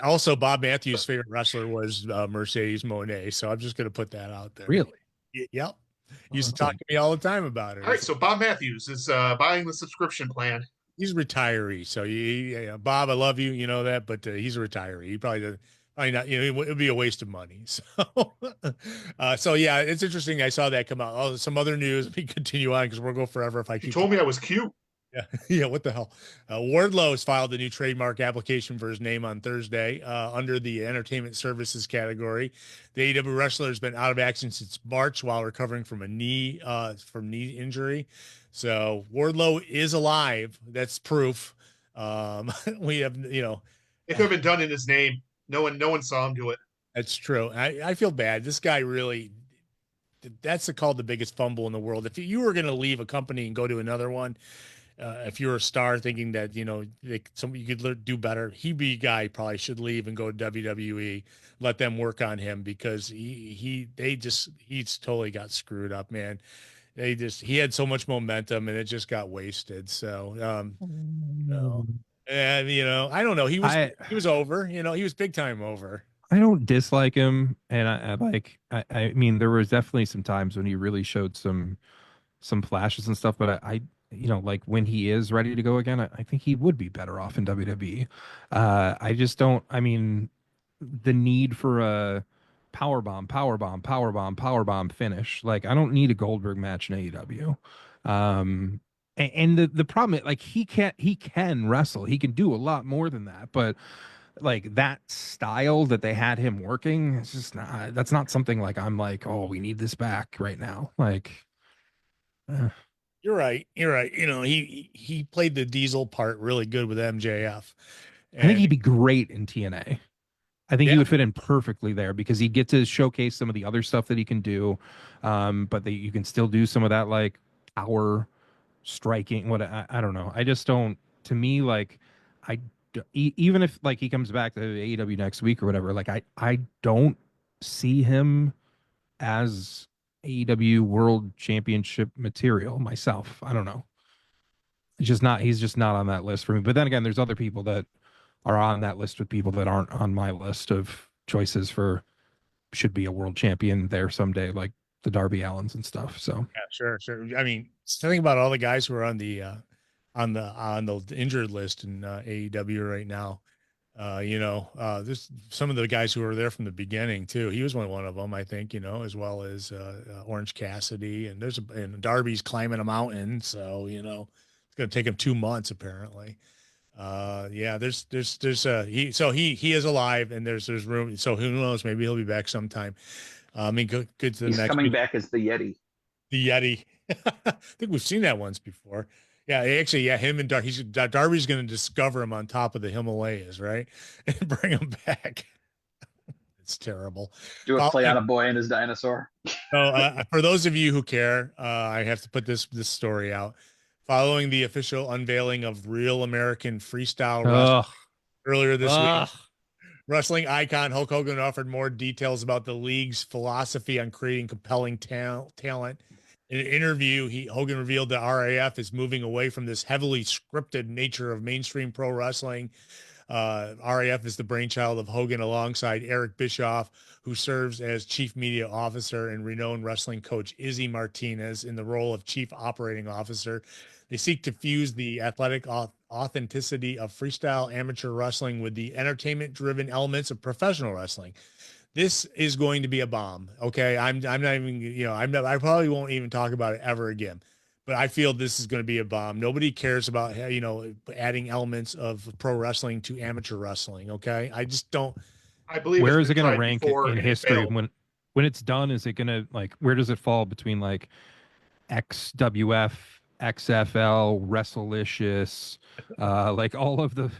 Also, Bob Matthews' favorite wrestler was Mercedes Monet, so I'm just going to put that out there. Really? Yep. He used to Oh, talk to me all the time about her. All right, so Bob Matthews is buying the subscription plan. He's a retiree, so Bob, I love you, you know that, but he's a retiree. He probably doesn't. Probably not. It would be a waste of money. So, yeah, it's interesting. I saw that come out. Oh, some other news. Let me continue on because we'll go forever if I You keep. told me I was cute. Yeah, yeah. What the hell? Wardlow has filed a new trademark application for his name on Thursday under the entertainment services category. The AEW wrestler has been out of action since March while recovering from a knee injury. So Wardlow is alive. That's proof. We have, It could have been done in his name. No one saw him do it. that's true. I feel bad. This guy really. That's called the biggest fumble in the world. If you were going to leave a company and go to another one. If you're a star thinking that, you could do better, he'd be a guy probably should leave and go to WWE, let them work on him because he's totally got screwed up, man. He had so much momentum and it just got wasted. So, and I don't know. He was over, he was big time over. I don't dislike him, and I mean, there was definitely some times when he really showed some flashes and stuff, but I like when he is ready to go again, I think he would be better off in WWE. I just don't. I mean, the need for a power bomb finish. Like, I don't need a Goldberg match in AEW. And the problem is, like, he can wrestle. He can do a lot more than that, but like that style that they had him working, it's just not. That's not something like I'm like, oh, we need this back right now. Like. You're right. He played the Diesel part really good with MJF. I think he'd be great in TNA. I think he would fit in perfectly there because he'd get to showcase some of the other stuff that he can do. But you can still do some of that like power striking. I don't know. I just don't. To me, like even if like he comes back to AEW next week or whatever, like I don't see him as AEW World Championship material myself. I don't know. He's just not on that list for me. But then again, there's other people that are on that list with people that aren't on my list of choices for should be a world champion there someday, like the Darby Allins and stuff. So yeah, sure. I mean, think about all the guys who are on the injured list in AEW right now. There's some of the guys who were there from the beginning too. He was one of them, I think, as well as Orange Cassidy, and and Darby's climbing a mountain. So, it's going to take him 2 months apparently. There's he is alive and there's room. So who knows, maybe he'll be back sometime. I mean, good to the He's next coming week. back as the Yeti. The Yeti. I think we've seen that once before. Yeah, actually, him and Darby's going to discover him on top of the Himalayas, right? And bring him back. It's terrible. Do a play on a boy and his dinosaur. So, for those of you who care, I have to put this story out. Following the official unveiling of Real American Freestyle Wrestling earlier this week, wrestling icon Hulk Hogan offered more details about the league's philosophy on creating compelling talent. In an interview, Hogan revealed that RAF is moving away from this heavily scripted nature of mainstream pro wrestling. RAF is the brainchild of Hogan alongside Eric Bischoff, who serves as chief media officer, and renowned wrestling coach Izzy Martinez in the role of chief operating officer. They seek to fuse the athletic authenticity of freestyle amateur wrestling with the entertainment-driven elements of professional wrestling. This is going to be a bomb. Okay. I'm not even, I probably won't even talk about it ever again, but I feel this is going to be a bomb. Nobody cares about, adding elements of pro wrestling to amateur wrestling. Okay. I just don't. I believe. Where is it going to rank in history when it's done? Is it going to where does it fall between like XWF, XFL, Wrestlelicious, like all of the,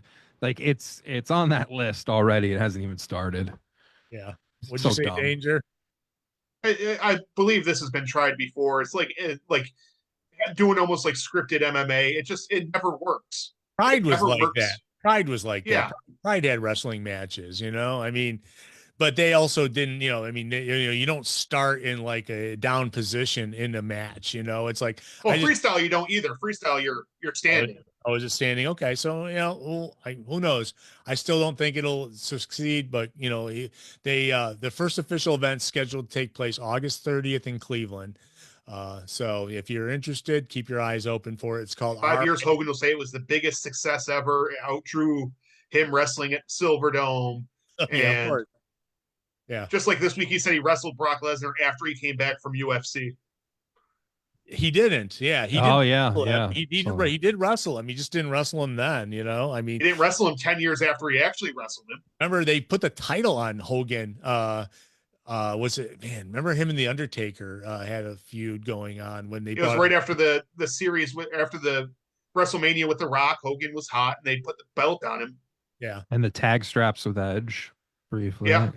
it's on that list already. It hasn't even started. Yeah. What'd you say, Danger? I believe this has been tried before. It's like doing almost like scripted MMA. It never works. Pride It was never like that. works. Pride was like that. Yeah. Pride had wrestling matches, you know. I mean, but they also didn't, you know. I mean, you don't start in like a down position in a match, you know. It's like Well, I just freestyle you don't either. Freestyle you're standing. oh, is it standing? Okay, so you know, well, who knows? I still don't think it'll succeed, but you know, the first official event scheduled to take place August 30th in Cleveland. So if you're interested, keep your eyes open for it. It's called 5 years, Hogan will say it was the biggest success ever. It outdrew him wrestling at Silverdome. Yeah, of And course. Yeah, just like this week, he said he wrestled Brock Lesnar after he came back from UFC. he didn't. Yeah, he Oh did. yeah, Wrestle him. yeah. So- He did wrestle him. He just didn't wrestle him then. You know, I mean, He didn't wrestle him 10 years after he actually wrestled him. remember they put the title on Hogan. Was it man? Remember him and the Undertaker had a feud going on when they It was right after the series after the WrestleMania with The Rock. Hogan was hot, and they put the belt on him. Yeah. And the tag straps with Edge briefly. Yeah.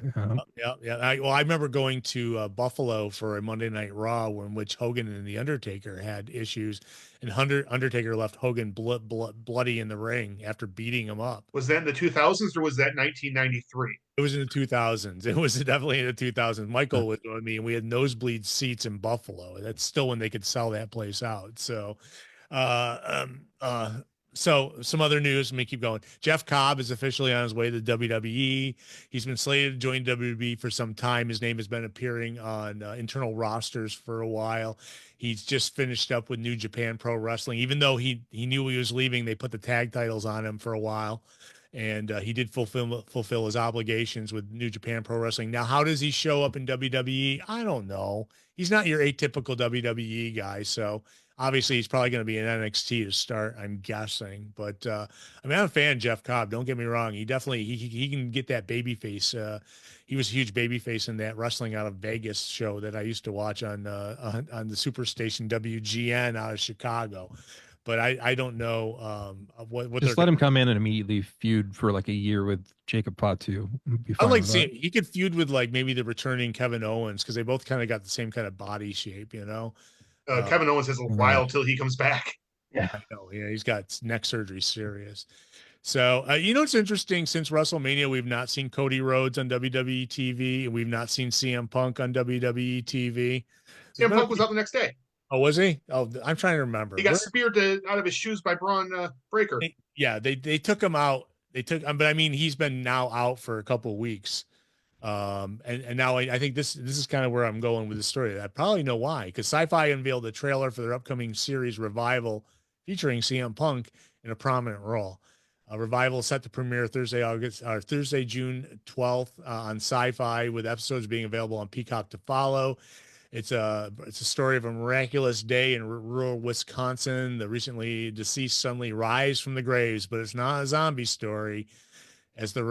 Yeah. I remember going to Buffalo for a Monday Night Raw in which Hogan and the Undertaker had issues, and Undertaker left Hogan bloody in the ring after beating him up. Was that in the 2000s or was that 1993? It was in the 2000s. It was definitely in the 2000s. Michael was with me, and we had nosebleed seats in Buffalo. That's still when they could sell that place out. So, uh, um, uh, so some other news. Let me keep going. Jeff Cobb is officially on his way to WWE. He's been slated to join WWE for some time. His name has been appearing on internal rosters for a while. He's just finished up with New Japan Pro Wrestling. Even though he knew he was leaving, they put the tag titles on him for a while. And he did fulfill his obligations with New Japan Pro Wrestling. Now, how does he show up in WWE? I don't know. He's not your atypical WWE guy, so obviously he's probably going to be in NXT to start, I'm guessing. But I mean, I'm a fan of Jeff Cobb. Don't get me wrong. He definitely he can get that baby face. He was a huge baby face in that Wrestling Out of Vegas show that I used to watch on the Superstation WGN out of Chicago. But I don't know what Just let him come in and immediately feud for like a year with Jacob Fatu. I'd like to see him. He could feud with like maybe the returning Kevin Owens because they both kind of got the same kind of body shape, you know. Kevin Owens has a while till he comes back. I know. Yeah, he's got neck surgery serious. So you know it's interesting. Since WrestleMania, we've not seen Cody Rhodes on WWE TV, and we've not seen CM Punk on WWE TV. CM Punk was out the next day. Oh, was he? Oh, I'm trying to remember. He got speared out of his shoes by Braun Breaker. Yeah, they took him out. They took, but I mean, he's been now out for a couple of weeks. And now I think this is kind of where I'm going with the story. I probably know why, because Sci-Fi unveiled a trailer for their upcoming series Revival featuring CM Punk in a prominent role. Revival is set to premiere Thursday, June 12th on Sci-Fi, with episodes being available on Peacock to follow. It's a story of a miraculous day in rural Wisconsin. The recently deceased suddenly rise from the graves, but it's not a zombie story, as the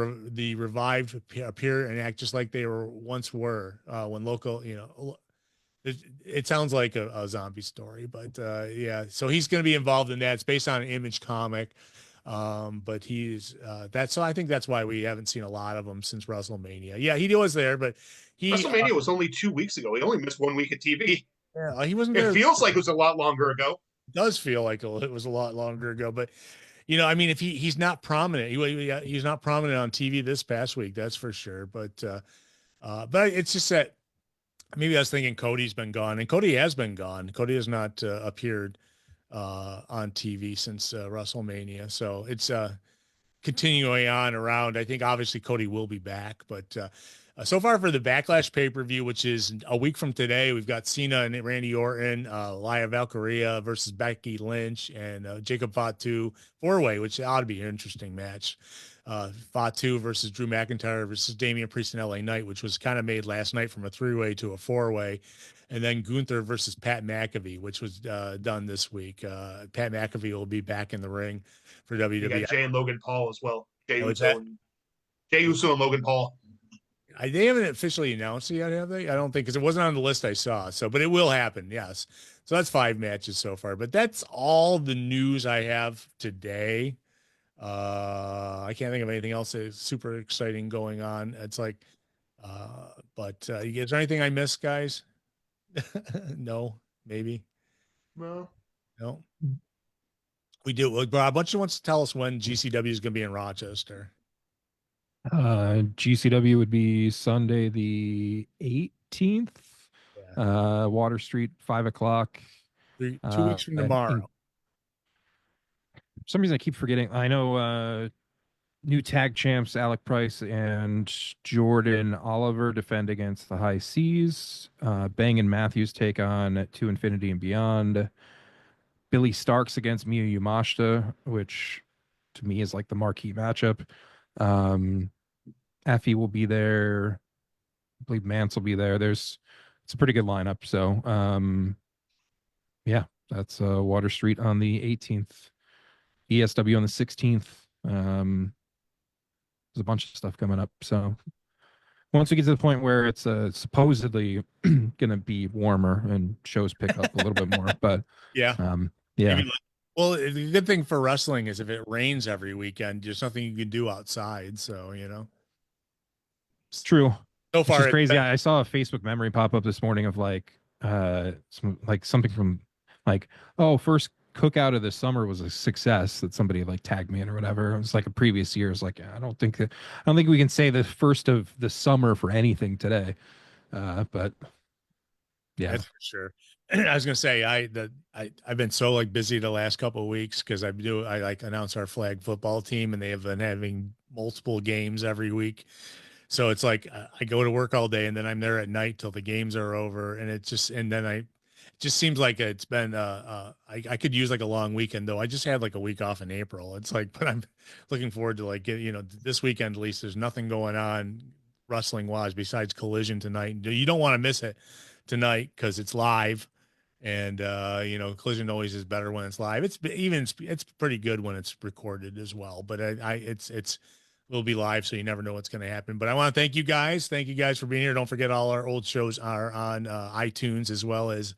revived appear and act just like they once were when local, you know. It sounds like a zombie story, but yeah. So he's going to be involved in that. It's based on an Image comic, but he's so I think that's why we haven't seen a lot of him since WrestleMania. Yeah, he was there, but WrestleMania was only 2 weeks ago. He only missed 1 week of TV. Yeah, he wasn't there. It feels like it was a lot longer ago. It does feel like it was a lot longer ago, but you know, I mean, if he's not prominent, he's not prominent on TV this past week, that's for sure. But it's just that maybe I was thinking Cody's been gone, and Cody has been gone. Cody has not appeared on TV since WrestleMania, so it's continuing on around. I think obviously Cody will be back, but so far for the Backlash pay-per-view, which is a week from today, we've got Cena and Randy Orton, Laya Valkyria versus Becky Lynch, and Jacob Fatu four-way, which ought to be an interesting match. Fatu versus Drew McIntyre versus Damian Priest and LA Knight, which was kind of made last night from a three-way to a four-way. And then Gunther versus Pat McAfee, which was done this week. Pat McAfee will be back in the ring for WWE. You got Jay and Logan Paul as well. Jay Uso and Logan Paul. They haven't officially announced it yet, have they? I don't think, because it wasn't on the list I saw. So, but it will happen, yes. So that's 5 matches so far. But that's all the news I have today. I can't think of anything else that's super exciting going on. It's like But is there anything I missed, guys? No, maybe. Well, No. We do. Well, Bob, why don't you want to tell us when GCW is going to be in Rochester? GCW would be Sunday the 18th. Water Street, 5 o'clock. 2 Uh, weeks from tomorrow. For some reason I keep forgetting. I know new tag champs Alec Price and Jordan Oliver defend against the High Seas. Bang and Matthews take on To Infinity and Beyond. Billy Starks against Miyu Yamashita, which to me is like the marquee matchup. Effie will be there. I believe Mance will be there. It's a pretty good lineup. So yeah, that's Water Street on the 18th. ESW on the 16th. There's a bunch of stuff coming up. So once we get to the point where it's supposedly going to be warmer and shows pick up a little bit more, but Yeah. yeah. Maybe, well, the good thing for wrestling is if it rains every weekend, there's nothing you can do outside. So, It's true. so It's far just it's crazy. been- I saw a Facebook memory pop up this morning of something from first cookout of the summer was a success that somebody like tagged me in or whatever. It was like a previous year. It's like, I don't think we can say the first of the summer for anything today. But yeah, That's for sure. I was gonna say I've been so like busy the last couple of weeks because I like announce our flag football team and they have been having multiple games every week. So it's like I go to work all day and then I'm there at night till the games are over, and it just seems like it's been I could use like a long weekend, though. I just had like a week off in April. It's like, but I'm looking forward to like this weekend at least. There's nothing going on wrestling wise besides Collision tonight. You don't want to miss it tonight because it's live, and Collision always is better when it's live. It's pretty good when it's recorded as well, but will be live, so you never know what's going to happen. But I want to thank you guys. Thank you guys for being here. Don't forget all our old shows are on iTunes as well as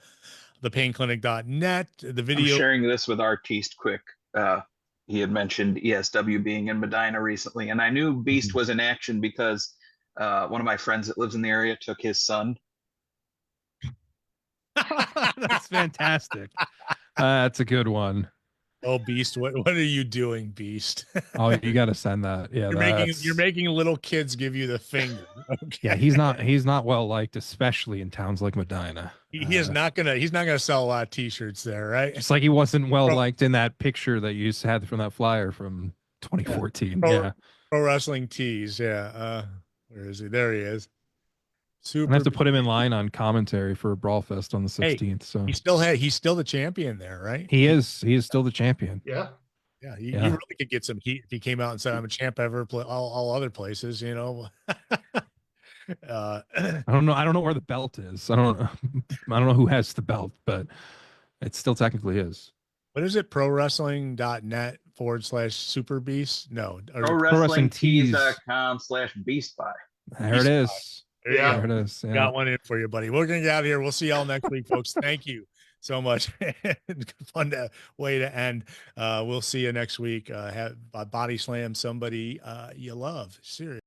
thepainclinic.net. The I'm video. sharing this with Artiste quick. He had mentioned ESW being in Medina recently, and I knew Beast was in action because one of my friends that lives in the area took his son. that's fantastic. That's a good one. Oh, Beast, what are you doing, Beast? Oh, you got to send that. Yeah, you're making little kids give you the finger. Okay. Yeah, he's not well liked, especially in towns like Medina. He's not gonna sell a lot of t-shirts there, right? Just like he wasn't well liked in that picture that you had from that flyer from 2014. Yeah. Pro Wrestling Tees. Yeah. Where is he? There he is. I'm gonna have to put him in line on commentary for Brawl Fest on the 16th. So he's still the champion there, right? He is still the champion. yeah. Yeah, he really could get some heat if he came out and said, "I'm a champ ever play all other places." I don't know where the belt is. I don't know who has the belt, but it still technically is. What is it? ProWrestling.net/Super Beast? No, ProWrestlingTees.com/BeastBuy. There it is. Yeah. There it is. Yeah. Got one in for you, buddy. We're gonna get out of here. We'll see y'all next week, folks. Thank you so much. Fun way to end. We'll see you next week. Have body slam somebody you love. Seriously.